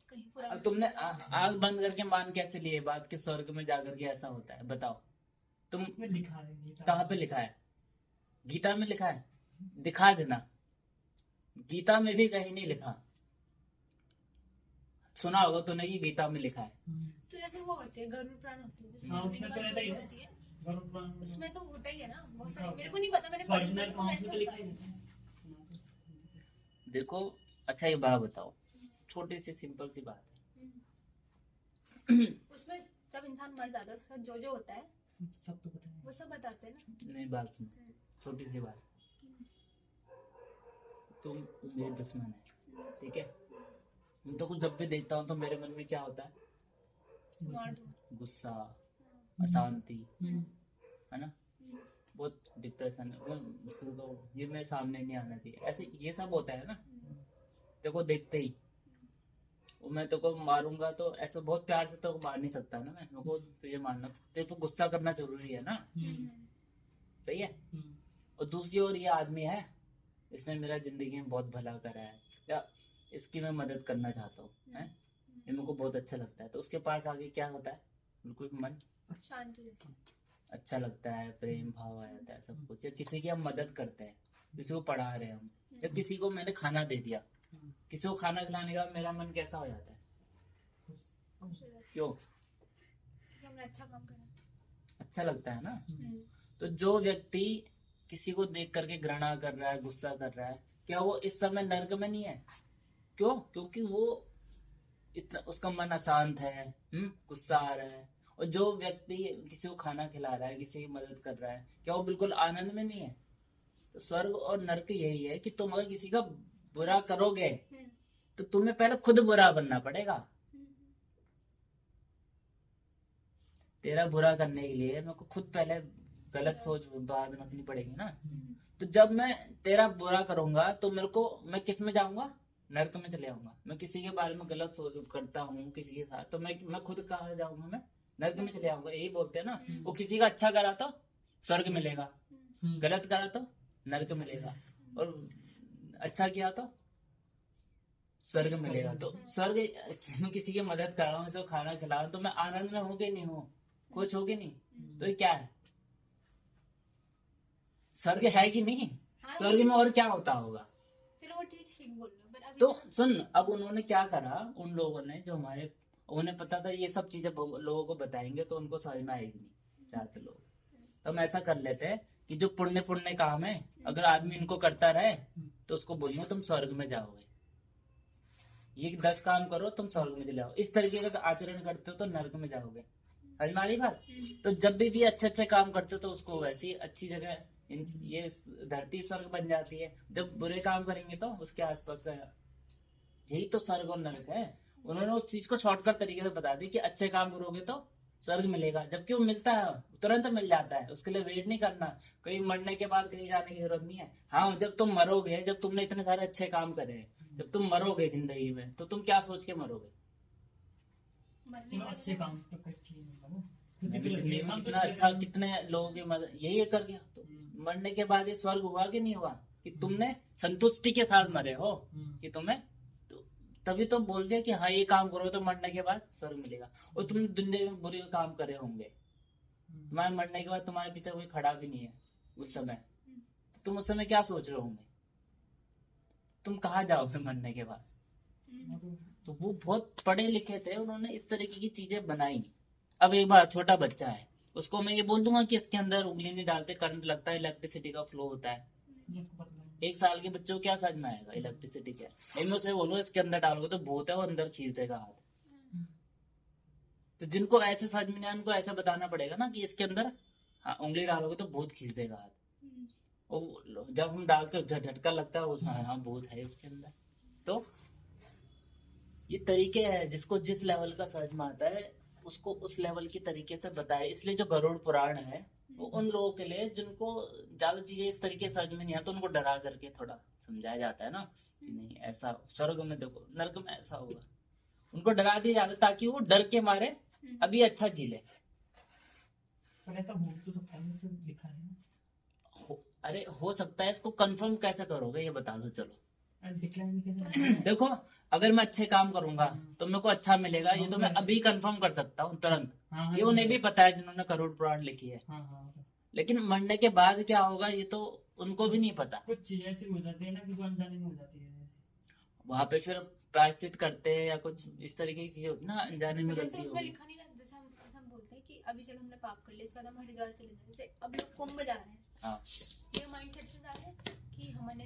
कहीं पुराना। अब तुमने आग बंद करके मान कैसे लिए बात कि स्वर्ग में जाकर के ऐसा होता है? बताओ तुम, कहाँ पे लिखा है? गीता में लिखा है? दिखा देना, गीता में भी कहीं नहीं लिखा। सुना होगा तूने कि गीता में लिखा है। तो जैसे वो होते हैं गरुड़ पुराण होती है, जिसमें उसमें तो रहता ही है। होती है, उसमें तो होता ही है ना बहुत सारे। मेरे को नहीं पता, मैंने पढ़ी नहीं, तो ऐसा होता है। देखो, अच्छा ये बात बताओ, छोटी सी सिंपल सी बात उसमें जब इंसान मर जाता है उसका जो जो होता है सब तो पता है, वो सब बताते हैं ना। नहीं, बात सुन, छोटी सी बात। तुम मेरे दुश्मन है, ठीक है, मैं तो कुछ जब भी देखता हूँ तो मेरे मन में क्या होता है? मार दो, गुस्सा, अशांति, है ना, बहुत डिप्रेशन है, वो ये मेरे सामने नहीं आना चाहिए, ऐसे ये सब होता है ना। देखो, देखते ही वो मैं तो को मारूंगा तो ऐसे बहुत प्यार से तो मार नहीं सकता ना मैं, मेरे को तुझे मारना तो तेरे पे गुस्सा करना जरूरी है ना, सही है। और दूसरी ओर ये आदमी है, इसने मेरा जिंदगी में बहुत भला करा है, या इसकी मैं मदद करना चाहता हूँ, है, ये मेरे को बहुत अच्छा लगता है, तो उसके पास आगे क्या होता है? बिल्कुल मन शांत हो जाती है, अच्छा लगता है, प्रेम भाव आ जाता है, सब कुछ। या किसी की हम मदद करते हैं, किसी को पढ़ा रहे हैं हम, या किसी को मैंने खाना दे दिया, किसी को खाना खिलाने का मेरा मन कैसा हो जाता है? क्यों? हमने अच्छा काम करा, अच्छा लगता है ना। तो जो व्यक्ति किसी को देख करके घृणा कर रहा है, गुस्सा कर रहा है, क्या वो इस समय नर्क में नहीं है? क्यों? क्योंकि वो इतना, उसका मन अशांत है, गुस्सा आ रहा है। और जो व्यक्ति किसी को खाना खिला रहा है, किसी की मदद कर रहा है, क्या वो बिल्कुल आनंद में नहीं है? तो स्वर्ग और नर्क यही है कि तुम अगर किसी का बुरा करोगे तो तुम्हें पहले खुद बुरा बनना पड़ेगा। तेरा बुरा करने के लिए मेरे को खुद पहले गलत सोच बात रखनी पड़ेगी ना। तो जब मैं तेरा बुरा करूंगा तो मेरे को, मैं किस में जाऊंगा? नर्क में चले जाऊंगा। मैं किसी के बारे में गलत सोच करता हूँ किसी के साथ, तो मैं खुद कहाँ जाऊंगा? मैं नर्क में चले जाऊंगा। यही बोलते हैं ना, वो किसी का अच्छा करा तो स्वर्ग मिलेगा, गलत करा तो नर्क मिलेगा, और अच्छा किया तो स्वर्ग मिलेगा। तो स्वर्ग, मैं किसी की मदद कर रहा हूँ, किसी को खाना खिला रहा हूँ, तो मैं आनंद में हूँ कि नहीं हूँ? कुछ हो कि नहीं? तो ये क्या है? स्वर्ग है कि नहीं? स्वर्ग में और क्या होता होगा? चलो वो ठीक बोल रहे हो, तो सुन, अब उन्होंने क्या करा, उन लोगों ने, जो हमारे, उन्हें पता था ये सब चीजें लोगों को बताएंगे तो उनको समझ में आएगी नहीं, चाहते लोग। तो हम ऐसा कर लेते हैं कि जो पुण्य काम है, अगर आदमी इनको करता रहे तो उसको बोलिए तुम स्वर्ग में जाओगे। ये 10 काम करो तुम स्वर्ग में चले जाओ, इस तरीके का आचरण करते हो तो नर्क में जाओगे। समझ में आ रही बात? तो जब भी अच्छे अच्छे काम करते हो तो उसको वैसी अच्छी जगह ये धरती स्वर्ग बन जाती है। जब बुरे काम करेंगे तो उसके आसपास का, यही तो स्वर्ग और नरक है। उन्होंने उस चीज को शॉर्टकट तरीके से बता दी कि अच्छे काम करोगे तो स्वर्ग मिलेगा, जबकि वो मिलता है, तुरंत मिल जाता है, उसके लिए वेट नहीं करना, कहीं मरने के बाद कहीं जाने की जरूरत नहीं है। हाँ, जब तुम मरोगे, जब तुमने इतने सारे अच्छे काम करे, जब तुम मरोगे जिंदगी में, तो तुम क्या सोच के मरोगे? अच्छे काम तो करके जिंदगी में कितना अच्छा, कितने लोगों की मदद, यही कर गया तो मरने के बाद ये स्वर्ग हुआ कि नहीं हुआ? कि तुमने संतुष्टि के साथ मरे हो, कि तुम्हें तो, तभी तो बोल दिया कि हाँ ये काम करो तो मरने के बाद स्वर्ग मिलेगा। और तुमने दुनिया में बुरे काम करे होंगे, तुम्हारे मरने के बाद तुम्हारे पीछे कोई खड़ा भी नहीं है उस समय, तो तुम उस समय क्या सोच रहे होंगे? तुम कहाँ जाओगे मरने के बाद? तो वो बहुत पढ़े लिखे थे, उन्होंने इस तरीके की चीजें बनाई। अब एक बार छोटा बच्चा है, उसको मैं ये बोल दूंगा कि इसके अंदर उंगली नहीं डालते करंट लगता है, इलेक्ट्रिसिटी का फ्लो होता है। 1 साल के बच्चों को क्या समझ में आएगा इलेक्ट्रिसिटी क्या है? नहीं, मैं उसे बोलूँ इसके अंदर डालोगे तो भूत है, वो अंदर खींच देगा हाथ। तो जिनको ऐसे समझ में नहीं आया, उनको ऐसा बताना पड़ेगा ना कि इसके अंदर हाँ उंगली डालोगे तो भूत खींच देगा हाथ। और जब हम डालते झटका लगता है उसमें, हाँ भूत है उसके अंदर। तो ये तरीके हैं, जिसको जिस लेवल का समझ में आता है उसको उस लेवल की तरीके से बताए। इसलिए जो गरुड़ पुराण है वो उन लोगों के लिए जिनको ज्यादा चीजें इस तरीके से समझ में नहीं आता, उनको डरा करके थोड़ा समझाया जाता है ना, कि नहीं ऐसा स्वर्ग में देखो, नरक में ऐसा होगा, उनको डरा दिया जाता है ताकि वो डर के मारे अभी अच्छा जी ले। पर ऐसा हो तो सकता है, जैसे लिखा है ना। अरे हो सकता है, इसको कंफर्म कैसे करोगे ये बता दो। चलो डिक्लाइन कैसे देखो, अगर मैं अच्छे काम करूंगा तो मेरे को अच्छा मिलेगा, ये तो मैं अभी कंफर्म कर सकता हूँ तुरंत। ये उन्हें भी पता है जिन्होंने करोड़ पुराण लिखी है। लेकिन मरने के बाद क्या होगा ये तो उनको भी नहीं पता। कुछ चीजें ऐसी हो जाती है ना कि जो अनजाने में हो जाती है, वहां पे फिर प्रायश्चित करते हैं या कुछ इस तरीके की चीजें होती है ना, अनजाने में गलती उसमें होगी। लिखा नहीं रहता, जैसे हम बोलते हैं कि अभी चलो हमने पाप कर लिया, इसके बाद हम हरिद्वार चले जाए, जैसे अब लोग कुंभ जा रहे हैं, हाँ, ये माइंडसेट से जा रहे हैं कि हमने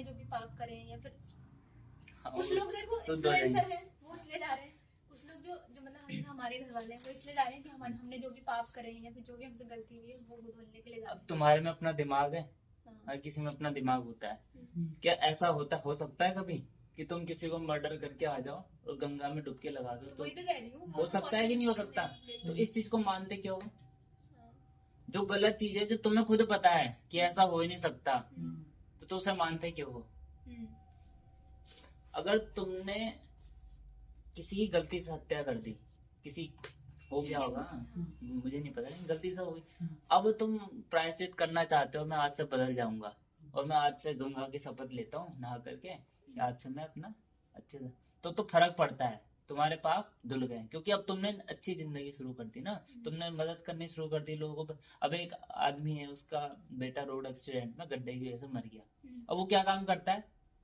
जो भी पाप करे हैं, या फिर हाँ, कुछ लोग देखो शुद्ध हो इन्फ्लुएंसर जाएंगे। है वो इसलिए जा रहे हैं, कुछ लोग जो जो मतलब हमारे घर वाले हैं वो इसलिए जा रहे हैं कि हमने जो भी पाप करे हैं या फिर जो भी हमसे गलती हुई है वो धुलने के लिए जा रहे अब हैं। तुम्हारे में अपना दिमाग है, हाँ। हर किसी में अपना दिमाग होता है। क्या ऐसा हो सकता है कभी कि तुम किसी को मर्डर करके आ जाओ और गंगा में डुबकी लगा दो? तो वही तो कह रही हूँ, हो सकता है कि नहीं हो सकता? तो इस चीज को मानते क्यों हो? जो गलत चीज है, जो तुम्हें खुद पता है कि ऐसा हो ही नहीं सकता, तो उसे मानते क्यों हो? अगर तुमने किसी की गलती से हत्या कर दी, किसी हो गया होगा, मुझे नहीं पता, लेकिन गलती से हो गई, अब तुम प्रायश्चित करना चाहते हो, मैं आज से बदल जाऊंगा और मैं आज से गंगा की शपथ लेता हूँ नहा करके, आज से मैं अपना अच्छे से, तो फर्क पड़ता है, तुम्हारे पाप धुल गए, क्योंकि अब तुमने अच्छी जिंदगी शुरू कर दी ना, तुमने मदद करनी शुरू कर दी लोगों को। अब एक आदमी है, उसका बेटा रोड एक्सीडेंट में गड्ढे की वजह से मर गया, अब वो क्या काम करता है,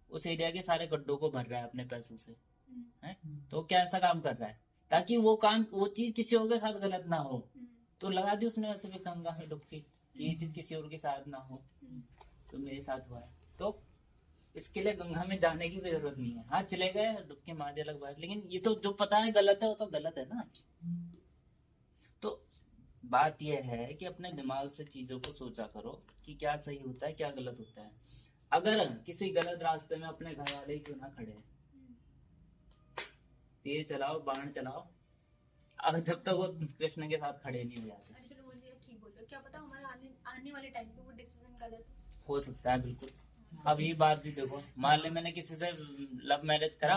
उस एरिया के सारे गड्ढों को भर रहा है अपने पैसों से, है? तो क्या ऐसा काम कर रहा है ताकि वो चीज किसी और के साथ गलत ना हो, तो लगा दी उसने वैसे भी गंगा में डुबकी, ये चीज किसी और के साथ ना हो, तो मेरे साथ हुआ है, तो इसके लिए गंगा में जाने की भी जरूरत नहीं है। हाँ चले गए, डुबकी मार दिया, अलग बात, लेकिन ये तो जो पता है गलत है वो तो गलत है ना। तो बात यह है कि अपने दिमाग से चीजों को सोचा करो कि क्या सही होता है, क्या गलत होता है। अगर किसी गलत रास्ते में अपने घर वाले क्यों ना खड़े, तीर चलाओ, बाण चलाओ, अगर जब तक वो कृष्ण के साथ खड़े नहीं हो जाते। अरे चलो बोलिए, ठीक बोल रहे हो, क्या पता हमारा आने वाले टाइम पे वो डिसीजन गलत हो सकता है, बिल्कुल। अब ये बात भी देखो, मान ले मैंने किसी से लव मैरिज करा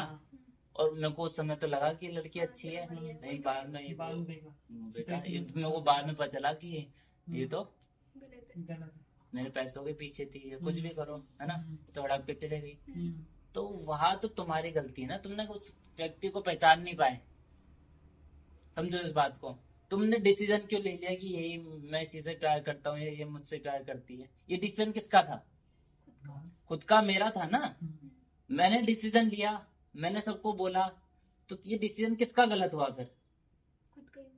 और मेरे को उस समय तो लगा कि लड़की अच्छी है, नहीं बाद में ये तो बेटा, ये तो मेरे को बाद में पता चला कि ये तो गलत है। मेरे पैसों के पीछे थी, कुछ भी करो, है ना, तो हड़प के चले गई, तो वहां तो तुम्हारी गलती है ना, तुमने उस व्यक्ति को पहचान नहीं पाए। समझो इस बात को, तुमने डिसीजन क्यों ले लिया कि यही मैं इसी से प्यार करता हूँ, ये मुझसे प्यार करती है? ये डिसीजन किसका था? खुद का, मेरा था ना। मैंने डिसीजन लिया, मैंने सबको बोला, तो ये डिसीजन किसका गलत हुआ फिर? खुद का ही।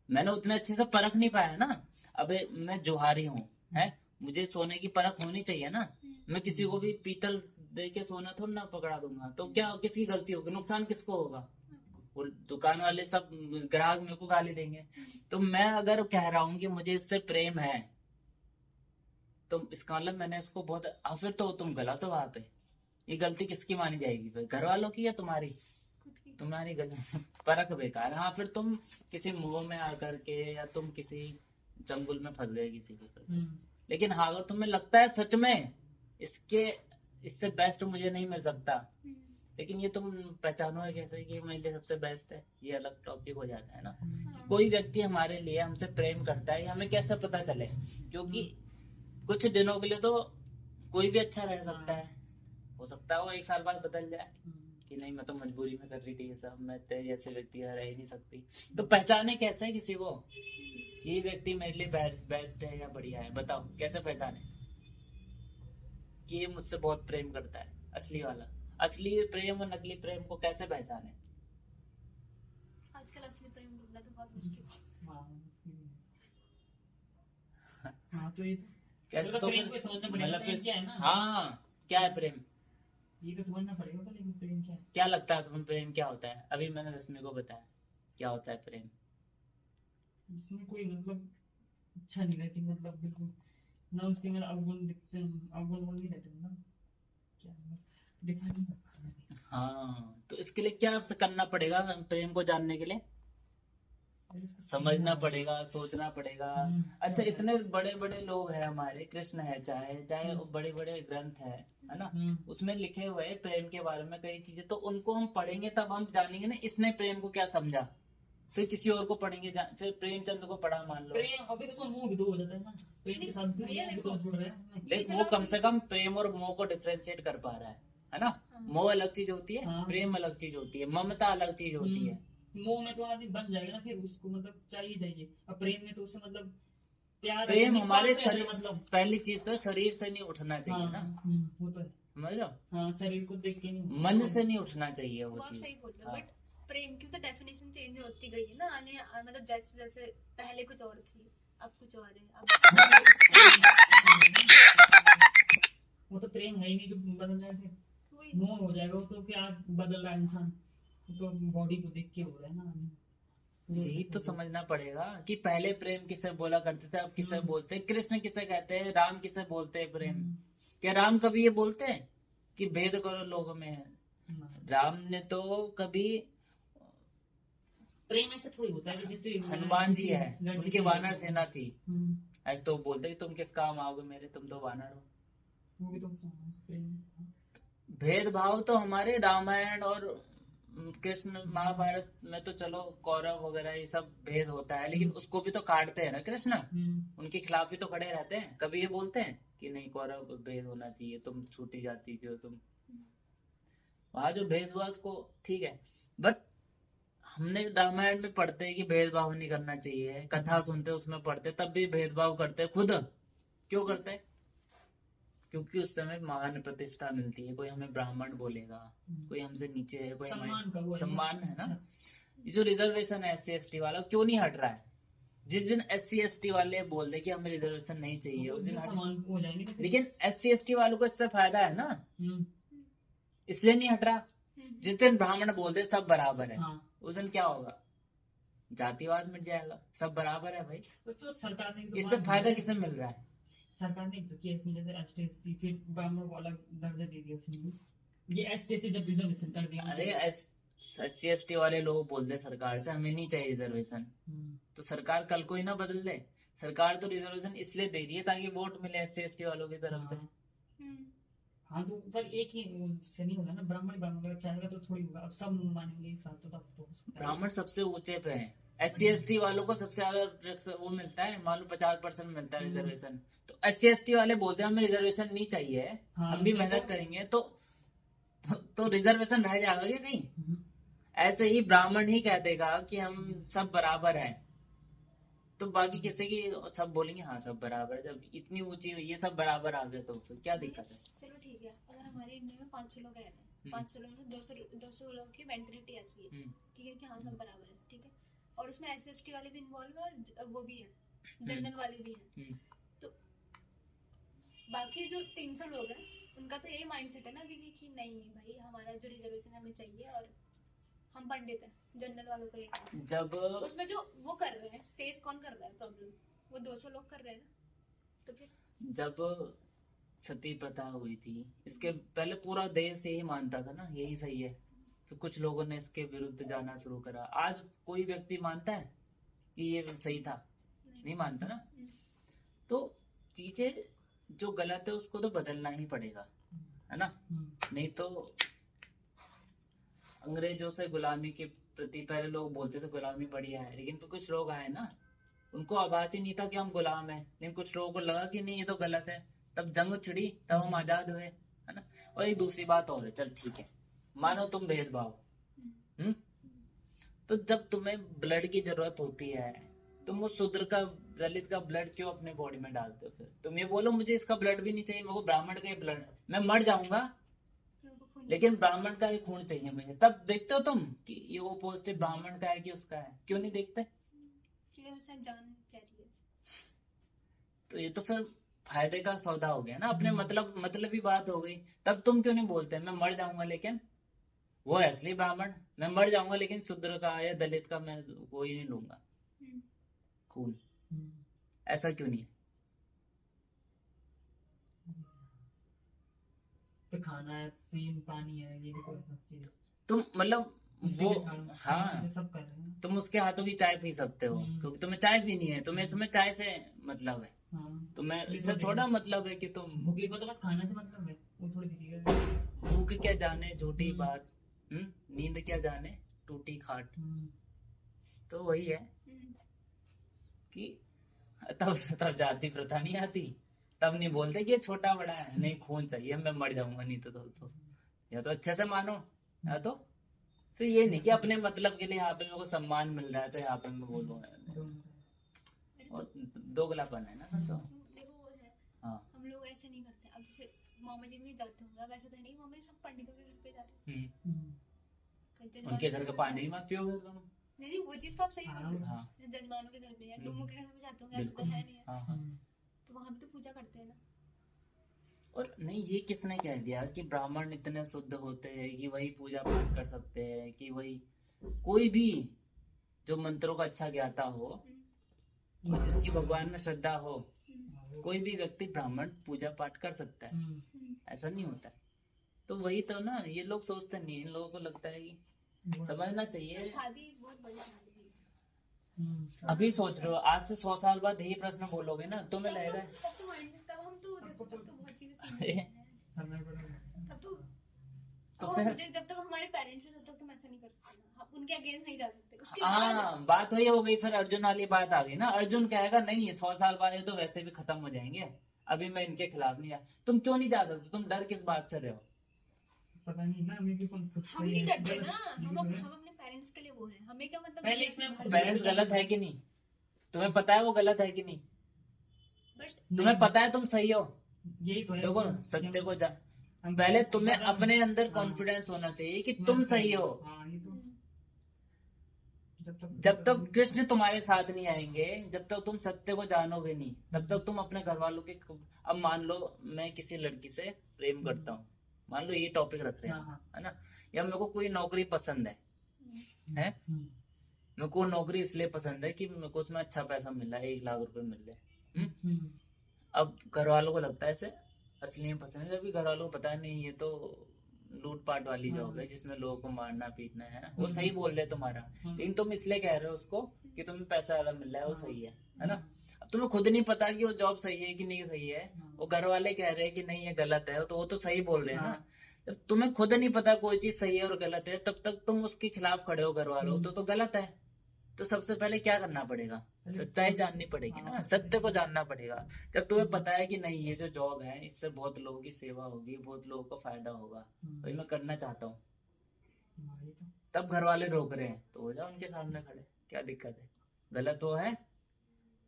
मैंने उतने अच्छे से परख नहीं पाया ना। अबे मैं जोहारी हूँ, है, मुझे सोने की परख होनी चाहिए ना। मैं किसी को भी पीतल दे के सोना थोड़ा ना पकड़ा दूंगा, तो क्या किसकी गलती होगी, नुकसान किसको होगा? वो दुकान वाले सब ग्राहक मेरे को गाली देंगे। तो मैं अगर कह रहा हूँ कि मुझे इससे प्रेम है, तो इसका मतलब मैंने उसको बहुत फिर तो तुम गलत हो वहां पे। ये गलती किसकी मानी जाएगी फिर, घर वालों की या तुम्हारी? खुद की। तुम्हारी गलती परख बेकार। हाँ फिर तुम किसी मुंह में आकर के या तुम किसी चंगुल में फंस गए किसी के प्रति। लेकिन हाँ अगर तुम्हें लगता है सच में इससे बेस्ट मुझे नहीं मिल सकता, लेकिन ये तुम पहचानो कैसे कि मेरे लिए सबसे बेस्ट है, ये अलग टॉपिक हो जाता है ना। कोई व्यक्ति हमारे लिए हमसे प्रेम करता है, हमें कैसे पता चले? क्योंकि कुछ दिनों के लिए तो कोई भी अच्छा रह सकता है, हो सकता है वो 1 साल बाद बदल जाए कि नहीं मैं तो मजबूरी में कर रही थी ये सब, मैं तेरे जैसे व्यक्ति रह ही नहीं सकती। तो पहचाने कैसे है किसी को कि ये व्यक्ति मेरे लिए बेस्ट है या बढ़िया है? बताओ कैसे पहचाने कि ये मुझसे बहुत प्रेम करता है, असली वाला? असली प्रेम और नकली प्रेम को कैसे पहचाने? आजकल असली प्रेम ढूंढना तो बहुत मुश्किल है। हाँ तो ये तो कैसे? तो प्रेम फिर को समझना पड़ेगा, मतलब प्रेम क्या है फिर ना। हाँ क्या है प्रेम? ये तो समझना पड़ेगा पहले कि प्रेम क्या है। क्या लगता है तुम्हें प्रेम क्या होता है? अभी मैंने रश्मि को बताया क्या होता है प्रेम। इसमें कोई मतलब इच्छा नहीं रहती, मतलब बिल्कुल ना उसके में अवगुण दिखते हैं, अवगुण नहीं रहते ना, क्या डिफाइन नहीं कर पा रहे। हाँ तो इसके लिए क्या करना पड़ेगा? प्रेम को जानने के लिए समझना पड़ेगा, सोचना पड़ेगा। अच्छा इतने बड़े बड़े लोग हैं हमारे, कृष्ण है चाहे बड़े बड़े ग्रंथ है ना, उसमें लिखे हुए हैं प्रेम के बारे में कई चीजें, तो उनको हम पढ़ेंगे तब हम जानेंगे ना इसने प्रेम को क्या समझा। फिर किसी और को पढ़ेंगे, फिर प्रेमचंद को पढ़ा मान लो, प्रेम अभी तो मुंह भी दो हो जाता है ना, प्रेम के साथ भैया भी देखो, तो जुड़ रहे हैं। देख वो कम से कम प्रेम और मोह को डिफरेंशिएट कर पा रहा है ना। मोह अलग चीज होती है, हाँ। प्रेम अलग चीज होती है, ममता अलग चीज होती है। मोह में तो आदमी बन जाएगा ना, फिर उसको मतलब चाहिए। अब प्रेम में तो उससे मतलब प्यार, प्रेम निस्वार्थ हमारे रहता है, शरीर, मतलब पहली चीज तो शरीर से नहीं उठना चाहिए हाँ, ना, वो तो है। समझ लो, हाँ शरीर को देख के नहीं, मन से नहीं उठना चाहिए वो वो आप चीज। सही बोल रहे हो, हाँ। बट प्रेम की तो डेफिनेशन चेंज होती गई है ना, मतलब जैसे जैसे पहले कुछ और थी, अब कुछ और है। वो तो प्रेम है ही नहीं जो बदल जाए, फिर वही मोह हो जाएगा। वो तो क्या बदल रहा है इंसान, वो तो बॉडी को देख के हो रहा है ना। यही तो समझना पड़ेगा कि पहले प्रेम किसे बोला करते थे, अब किसे बोलते हैं, कृष्ण किसे कहते हैं, राम किसे बोलते हैं प्रेम। क्या राम कभी ये बोलते हैं कि भेद करो लोगों में है? राम ने तो कभी, प्रेम ऐसे थोड़ी होता है कि जैसे हनुमान जी है, उनकी वानर सेना थी, हम्म, ऐसे तो बोलते कि तुम किस काम आओगे मेरे, तुम तो वानर हो। वो भी तो प्रेम। भेदभाव तो हमारे रामायण और कृष्ण महाभारत में तो चलो कौरव वगैरह ये सब भेद होता है, लेकिन उसको भी तो काटते हैं ना कृष्ण, उनके खिलाफ ही तो खड़े रहते हैं। कभी ये बोलते हैं कि नहीं कौरव भेद होना चाहिए, तुम छूटी जाती क्यों तुम, वहां जो भेदभाव उसको ठीक है, बट हमने रामायण में पढ़ते हैं कि भेदभाव नहीं करना चाहिए, कथा सुनते उसमें पढ़ते तब भी भेदभाव करते खुद। क्यों करते हैं? क्योंकि उस समय मान प्रतिष्ठा मिलती है, कोई हमें ब्राह्मण बोलेगा, कोई हमसे नीचे है, कोई हमें सम्मान है ना। ये जो रिजर्वेशन है SC ST वाला क्यों नहीं हट रहा है? जिस दिन SC ST वाले बोल दे कि हमें रिजर्वेशन नहीं चाहिए उस दिन हो जाएंगे। लेकिन SC ST वालों को इससे फायदा है ना, इसलिए नहीं हट रहा। जिस दिन ब्राह्मण बोल दे सब बराबर है, उस दिन क्या होगा? जातिवाद मिट जाएगा, सब बराबर है भाई। तो सरकार ने इससे फायदा किसे मिल रहा है? सरकार ने तो किया इसमें, जैसे ST ST फिर ब्राह्मणों को अलग दर्जा दे दिया उसने, ये ST से जब रिजर्वेशन कर दिया। अरे SC ST वाले लोग बोलते सरकार से हमें नहीं चाहिए रिजर्वेशन, तो सरकार कल को ही ना बदल दे। सरकार तो रिजर्वेशन इसलिए दे रही है ताकि वोट मिले SC ST वालों की तरफ से। हाँ तो पर एक ही से नहीं होगा ना, ब्राह्मण अगर चाहेगा तो थोड़ी होगा, अब सब मानेंगे एक साथ तो तब तो ब्राह्मण सबसे ऊंचे पे है, SC ST वालों को सबसे ज्यादा वो मिलता है, मान लो 50% मिलता है रिजर्वेशन, तो SC ST वाले बोलते हैं हमें रिजर्वेशन नहीं चाहिए, हम भी मेहनत करेंगे तो रिजर्वेशन रह जाएगा या नहीं? ऐसे ही ब्राह्मण ही कह देगा कि हम सब बराबर है, तो बाकी किसी की सब बोलेंगे हाँ सब बराबर है। जब इतनी ऊंची ये सब बराबर आ गए तो फिर क्या दिक्कत है? चलो ठीक है, अगर हमारे इंडिया में 500 लोग रह रहे हैं, 500 लोग में 200 लोगों की मेंटलिटी ऐसी है, ठीक है कि हाँ सब बराबर है, ठीक है, और उसमें SC ST वाले भी इन्वॉल्व है और वो भी है, जनरल वाले भी हैं, तो बाकी जो 300 लोग हैं उनका तो यही माइंडसेट है ना अभी भी कि नहीं भाई हमारा जो रिजर्वेशन हमें चाहिए, और हम पंडित हैं, जनरल वालों का ये जब उसमें जो वो कर रहे हैं, फेस कौन कर रहा है प्रॉब्लम? वो 200 लोग कर रहे हैं ना, तो फिर जब सती प्रथा हुई थी, इसके पहले पूरा देश यही मानता था ना यही सही है, फिर कुछ लोगों ने इसके विरुद्ध जाना शुरू करा। आज कोई व्यक्ति मानता है कि ये सही था? नहीं मानता ना। तो चीजें जो गलत है उसको तो बदलना ही पड़ेगा, है ना। नहीं तो अंग्रेजों से गुलामी के प्रति पहले लोग बोलते थे गुलामी बढ़िया है, लेकिन फिर कुछ लोग आए ना, उनको आभास ही नहीं था कि हम गुलाम हैं, लेकिन कुछ लोगों को लगा कि नहीं ये तो गलत है, तब जंग छिड़ी, तब हम आजाद हुए, है ना। और एक दूसरी बात और है, चल ठीक है, मानो तुम भेदभाव, तो जब तुम्हें ब्लड की जरूरत होती है, तुम उस शूद्र का, दलित का ब्लड क्यों अपने बॉडी में डालते हो? फिर तुम ये बोलो मुझे इसका ब्लड भी नहीं चाहिए, मेरे को ब्राह्मण का ब्लड, मैं मर जाऊंगा लेकिन ब्राह्मण का ही खून चाहिए मुझे, तब देखते हो तुम कि ये वो पॉजिटिव ब्राह्मण का है कि उसका है? क्यों नहीं देखते? जान प्यारी है। तो ये तो फिर फायदे का सौदा हो गया ना, अपने मतलब ही बात हो गई। तब तुम क्यों नहीं बोलते मैं मर जाऊंगा लेकिन वो है असली ब्राह्मण, मैं मर जाऊंगा लेकिन शूद्र का या दलित का मैं वो ही नहीं लूंगा खून? ऐसा क्यों नहीं है? तो खाना है, पानी है, ये भी कोई सब चीज तुम मतलब वो, हाँ सब कर रहे हैं। तुम उसके हाथों की चाय पी सकते हो क्योंकि तुम्हें चाय पीनी है, तुम्हें इसमें चाय से मतलब है, तुम्हें इससे थोड़ा मतलब है कि तुम भूखे को तो बस खाने से मतलब है, वो थोड़ी दिखेगा। भूख क्या जाने झूठी बात, नींद क्या जाने टूटी खाट। तो वही है कि तब जाति प्रथा नहीं आती, तब नहीं बोलते कि ये छोटा बड़ा है, नहीं खून चाहिए, मैं मर जाऊंगा नहीं तो या तो अच्छे से मानो, या तो फिर ये नहीं कि अपने मतलब के लिए यहाँ पे मेरे को सम्मान मिल रहा है तो यहाँ पे मैं बोलूंगा, और दोगलापन है ना। तो हाँ, हम लोग ऐसे नहीं करते। अब जैसे मामा जी भी जाते होंगे, अब ऐसा तो है नहीं मामा जी सब पंडितों के घर पे जा रहे हैं, उनके घर का पानी नहीं मत पियोगे तुम। नहीं वो चीज तो आप सही बोल रहे हो। हाँ, जजमानों के घर पे या डूमों के घर में जाते होंगे, ऐसा तो है नहीं है। हाँ, तो वहां भी तो पूजा करते हैं ना। और नहीं ये किसने कह दिया कि ब्राह्मण इतने शुद्ध होते हैं कि वही पूजा पाठ कर सकते हैं, कि वही कोई भी जो मंत्रों का अच्छा ज्ञाता हो और जिसकी भगवान में श्रद्धा हो, कोई भी व्यक्ति ब्राह्मण पूजा पाठ कर सकता है, ऐसा नहीं होता है। तो वही तो ना, ये लोग सोचते नहीं, इन लोगों को लगता है कि समझना चाहिए। शादी बहुत बड़ी शादी है। अभी सोच रहे हो, आज से 100 साल बाद यही प्रश्न बोलोगे ना, तुम्हें लगेगा तब तो माइंडसेट, तब हम तो देखो तब तो बहुत चीजें चेंज हैं। तब तो फिर जब तक हमारे पेरेंट्स हैं तब तक तुम ऐसा नहीं कर सकते ना, हम उनके अगेंस्ट नहीं जा सकते। उसके हाँ, बात वही हो गई, फिर अर्जुन वाली बात आ गई ना। अर्जुन कहेगा नहीं 100 साल बाद ये तो वैसे भी खत्म हो जाएंगे, अभी मैं इनके खिलाफ नहीं जा। तुम क्यों नहीं जा सकते? तुम डर किस बात से रहे हो? पता नहीं ना, मैं हम नहीं डरते ना, हम अपने पेरेंट्स के लिए वो हैं, हमें क्या मतलब। पहले इसमें पेरेंट्स गलत है कि नहीं? तुम्हें पता है वो गलत है कि नहीं? बट तुम्हें पता है तुम सही हो? यही तो है। देखो सत्य को जा, पहले तुम्हें अपने अंदर कॉन्फिडेंस होना चाहिए कि तुम सही हो। ये तो जब तक कृष्ण तुम्हारे साथ नहीं आएंगे, जब तक तुम सत्य को जानोगे नहीं, तब तक तुम अपने घर वालों के। अब मान लो मैं किसी लड़की से प्रेम करता हूँ, मान लो ये टॉपिक रख रहे हैं, है ना, या मेरे को कोई नौकरी पसंद है मेरे को नौकरी इसलिए पसंद है कि मेरे को उसमें अच्छा पैसा मिल रहा है, 1 लाख रुपए मिल रहे हैं। अब घर वालों को लगता है इसे असली में पसंद है, जबकि घर वालों को पता नहीं ये तो लूटपाट वाली जॉब है जिसमें लोगों को मारना पीटना है। वो सही बोल रहे तुम्हारा, लेकिन तुम इसलिए कह रहे हो उसको कि तुम्हें पैसा ज्यादा मिल रहा है, वो सही है ना। अब तुम्हें खुद नहीं पता कि वो जॉब सही है कि नहीं सही है, वो घर वाले कह रहे हैं कि नहीं ये गलत है, तो वो तो सही बोल रहे हैं ना। जब तुम्हें खुद नहीं पता कोई चीज सही है और गलत है, तब तक तुम उसके खिलाफ खड़े हो घर वालों, तो गलत है। तो सबसे पहले क्या करना पड़ेगा? सच्चाई जाननी पड़ेगी ना, सत्य को जानना पड़ेगा। जब तुम्हें पता है कि नहीं ये जो जॉब है इससे बहुत लोगों की सेवा होगी, बहुत लोगों को फायदा होगा, भाई मैं करना चाहता हूँ, तब घर वाले रोक रहे हैं तो हो जाओ उनके सामने खड़े, क्या दिक्कत है? गलत वो है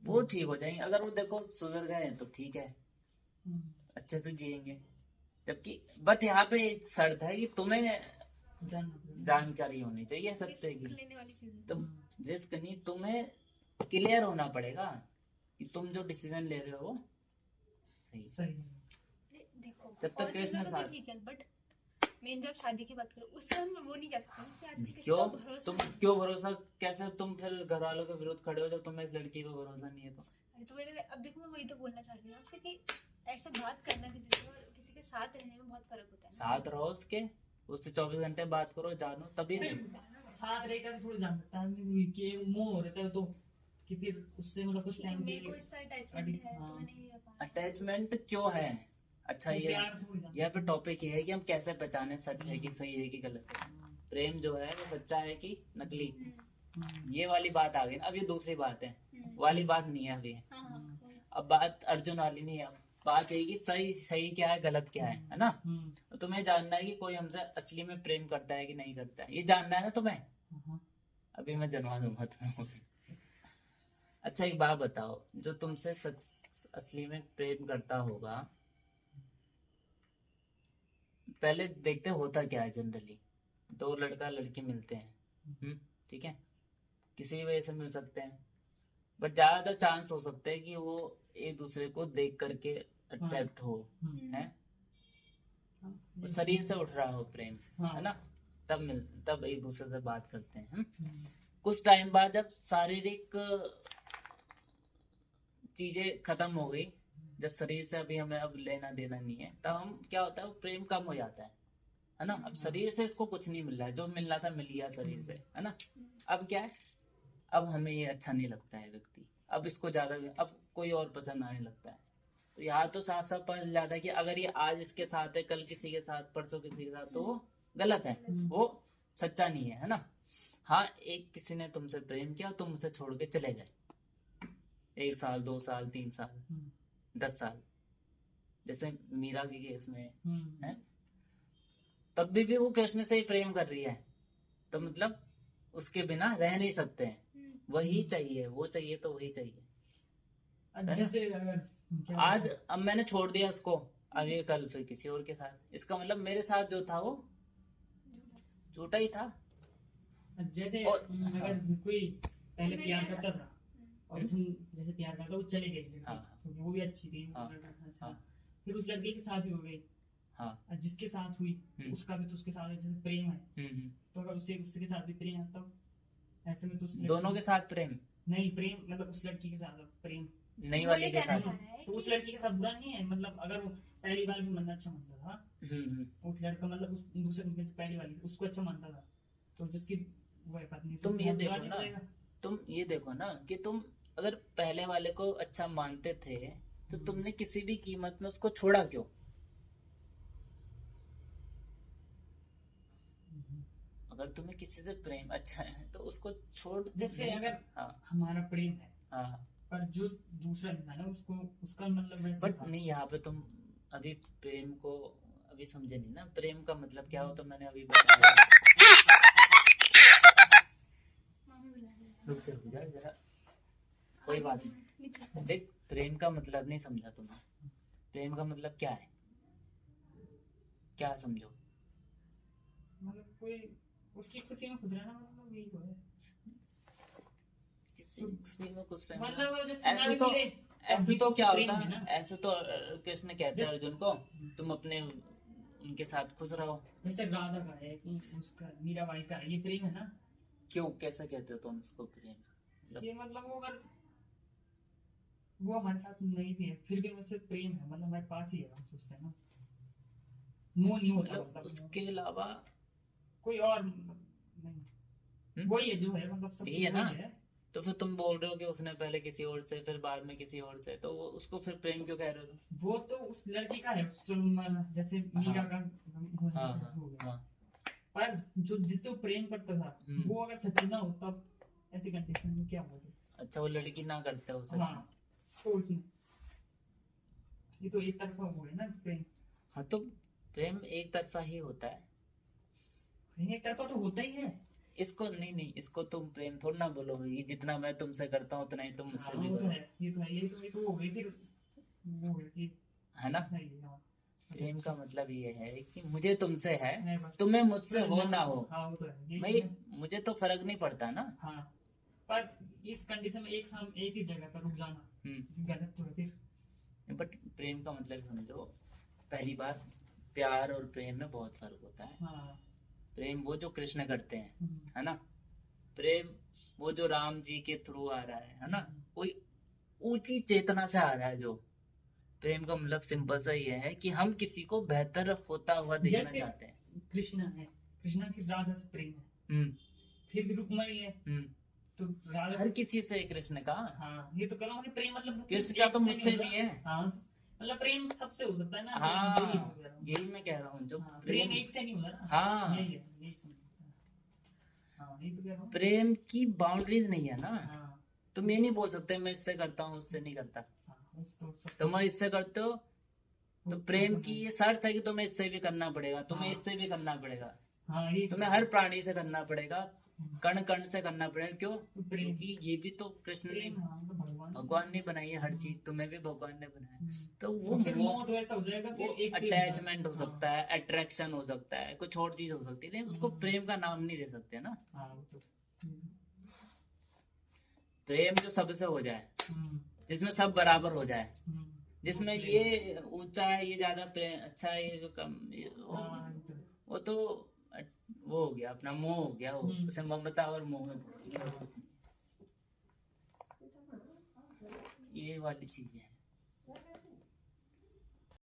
वो ठीक हो जाएंगे, अगर वो देखो सुधर गए तो ठीक है, अच्छे से जिएंगे। जबकि बट यहाँ पे शर्त है कि तुम्हें जानकारी होनी चाहिए सत्य की। लेने वाली चीज है। तुम रिस्क नहीं, तुम्हें क्लियर होना पड़ेगा कि तुम जो डिसीजन ले रहे हो सही। देखो जब तक कृष्ण साथ, ठीक है, बट मेन जब शादी की बात करो उसमें हम वो नहीं जा सकते कि आज किसी क्यों? का भरोसा तुम क्यों भरोसा कैसे? तुम फिर घर वालों के विरुद्ध खड़े हो जब तुम्हें इस लड़की पे भरोसा नहीं है तो? तो मैंने अब देखो मैं वही तो बोलना चाह रही हूँ आपसे कि ऐसे बात करना किसी से और किसी के साथ रहने में बहुत फर्क होता है। साथ रहो उससे 24 घंटे बात करो, जानो, तभी साथ रहकर तो थोड़ी जान सकता है आदमी कि मोह रहता है तो कि फिर उससे मतलब कुछ टाइम मेरे को इससे अटैचमेंट है तो मैं नहीं रह पा रही। अटैचमेंट क्यों है? अच्छा, ये प्यार थोड़ी जान यहाँ पे टॉपिक ये है कि हम कैसे पहचाने सच है कि सही है कि गलत है। प्रेम जो है वो सच्चा है कि नकली, ये वाली बात आ गई ना। अब ये दूसरी बात है, वाली बात नहीं है अभी। अब बात अर्जुन वाली नहीं है, अब बात है कि सही सही क्या है, गलत क्या है ना। तो तुम्हें जानना है कि कोई हमसे असली में प्रेम करता है कि नहीं करता है, ये जानना है ना तुम्हें। अभी मैं जनवा दूंगा तुम्हें। अच्छा एक बात बताओ, जो तुमसे सच असली में प्रेम करता होगा, पहले देखते होता क्या है जनरली। दो लड़का लड़की मिलते हैं, ठीक है, किसी भी वजह से मिल सकते हैं, बट ज्यादा चांस हो सकते हैं कि वो एक दूसरे को देख करके अट्रैक्ट हो, है, शरीर से उठ रहा हो प्रेम, है ना, तब एक दूसरे से बात करते हैं। कुछ टाइम बाद जब शारीरिक चीजें खत्म हो गई, जब शरीर से अभी हमें अब लेना देना नहीं है, तब हम क्या होता है, वो प्रेम कम हो जाता है ना। अब शरीर से इसको कुछ नहीं मिल रहा है, जो मिलना था मिल गया शरीर से, है ना। अब क्या है, अब हमें ये अच्छा नहीं लगता है व्यक्ति, अब इसको ज्यादा, अब कोई और पसंद आने लगता है। तो यहाँ तो साफ साफ पता चल जाता है कि अगर ये आज इसके साथ है, कल किसी के साथ, परसों किसी के साथ, तो वो गलत है, वो सच्चा नहीं है ना। हाँ, एक किसी ने तुमसे प्रेम किया, तुम उसे छोड़ के चले गए, 1 साल 2 साल 3 साल 10 साल, जैसे मीरा के केस में है, तब भी वो कृष्ण से ही प्रेम कर रही है, तो मतलब उसके बिना रह नहीं सकते हैं, वही चाहिए, वो चाहिए तो वही चाहिए। जैसे अगर आज अब मैंने छोड़ दिया उसको, अब ये कल फिर किसी और के साथ, इसका मतलब मेरे साथ जो था वो झूठा ही था। जैसे अगर कोई पहले प्यार करता था और उसमें जैसे प्यार करता वो चले गए क्योंकि वो भी अच्छी थी, अच्छा, फिर उस लड़के की शादी हो गई, जिसके साथ हुई उसका भी तो उसके साथ जैसे प्रेम है, तो अगर उसके साथ भी प्रेम है, तब ऐसे में तो दोनों के साथ प्रेम नहीं, प्रेम मतलब उस लड़की के साथ प्रेम नहीं, वाले के साथ, तो उस लड़की के साथ बुरा नहीं है, मतलब अगर वो पहली बार भी मन अच्छा मानता था, उस लड़का मतलब उस दूसरे जो पहली वाली उसको अच्छा मानता था, तो जिसकी वो पत्नी, तुम ये देखो ना कि तुम अगर पहले वाले को अच्छा मानते थे तो तुमने किसी भी कीमत में उसको छोड़ा क्यों? अगर तुम्हें किसी से प्रेम अच्छा है तो उसको छोड़, जैसे अगर हमारा प्रेम है, पर जो दूसरा इंसान है उसको उसका मतलब वैसे बट नहीं, यहाँ पे तुम अभी प्रेम को अभी समझे नहीं ना, प्रेम का मतलब क्या हो, तो मैंने अभी बताया। रुक जा जरा, कोई बात नहीं, देख प्रेम का मतलब नहीं समझा तुमने, प्रेम का मतलब क्या है, क्या समझो, मतलब कोई उसकी खुशी में खुश रहना, मतलब यही तो है, किसी में खुश रहना, मतलब ऐसे तो क्या होता है, ऐसे तो कृष्ण कहते हैं अर्जुन को, तुम अपने उनके साथ खुश रहो। जैसे राधा का है कि उसका मीराबाई का ये प्रेम है ना, क्यों, कैसे कहते हो तुम इसको प्रेम? ये मतलब वो अगर वो हमारे साथ नहीं भी है फिर भी मुझसे प्रेम है, मतलब हमारे पास ही है, हम सोचते हैं ना, मोह नहीं होता, मतलब उसके अलावा कोई और नहीं, वही है जो है, मतलब सब यही है ना। तो फिर तुम बोल रहे हो कि उसने पहले किसी और से, फिर बाद में किसी और से, तो वो उसको फिर प्रेम क्यों कह रहे हो तुम? वो तो उस लड़की का है, जैसे मीरा का हो गया, पर जो जिससे प्रेम करता था वो अगर सच्ची ना हो तब ऐसी कंडीशन में क्या होगा? अच्छा, वो लड़की ना करता हो सच में, तो उसमें ये तो एक तरफा हो गया ना प्रेम। हाँ, तो प्रेम एक तरफा ही होता है, एक तरफा तो होता ही है। इसको नहीं, इसको तुम प्रेम थोड़ा ना बोलोगे, जितना मैं तुमसे करता हूँ उतना ही तुम मुझसे भी करो। ये तो हो गई फिर वो है ना। प्रेम का मतलब ये है कि मुझे तुमसे है, तुम्हें मुझसे हो ना हो, भाई मुझे तो फर्क नहीं पड़ता ना। पर इस कंडीशन में एक ही जगह पर रुक जाना गलत तो है फिर। बट प्रेम का मतलब समझो, पहली बार प्यार और प्रेम में बहुत फर्क होता है। प्रेम वो जो कृष्ण करते हैं, है ना, प्रेम वो जो राम जी के थ्रू आ रहा है ना, कोई ऊंची चेतना से आ रहा है। जो प्रेम का मतलब सिंपल सा ये है कि हम किसी को बेहतर होता हुआ देखना जैसे चाहते हैं। कृष्णा है, कृष्णा की राधा से प्रेम है, हम्म फिर भी रुक्मणी है, हम्म तो राधा हर किसी से कृष्ण का, हाँ ये तो करो कि प्रेम मतलब कृष्ण का तो एक से मुझसे नहीं भी है। होता। हाँ मतलब प्रेम सबसे हो सकता है ना, हाँ यही तो कह रहा हूँ। यही मैं कह रहा हूँ। जो हाँ, प्रेम, प्रेम एक से नहीं होता ना। हाँ यही है, यही सुन। हाँ यही तो कह रहा हूँ। प्रेम की बाउंड्रीज नहीं है ना। हाँ तुम ये नहीं बोल सकते मैं इससे करता हूँ उससे नहीं करता। हाँ, उसको सब तुम इससे करते हो तो प्रेम की ये शर्त है कि तुम्हें इससे भी करना पड़ेगा, तुम्हें हाँ। इससे भी करना पड़ेगा, हाँ ये तुम्हें हर प्राणी से करना पड़ेगा, कण कण से करना पड़ेगा। क्यों? प्रेम क्योंकि ये भी तो कृष्ण ने, प्रेम, हाँ, तो भगवान ने बनाई है हर चीज, तुम्हें भी भगवान ने बनाया। तो वो फिर मोह तो ऐसा हो जाएगा, वो फिर एक अटैचमेंट हो सकता है, अट्रैक्शन हो सकता है, कुछ और चीज हो सकती है, लेकिन उसको प्रेम का नाम नहीं दे सकते ना। हाँ वो तो प्रेम जो सबसे हो जाए, हम्म, जिसमें सब बराबर हो जाए, हम्म, जिसमें ये ऊंचा है ये ज्यादा प्रेम अच्छा है, ये जो कम हाँ, ये तो वो तो वो हो गया अपना मोह हो गया। वो उसे ममता और मोह में पड़ गया, और कुछ नहीं। ये वाली चीज है।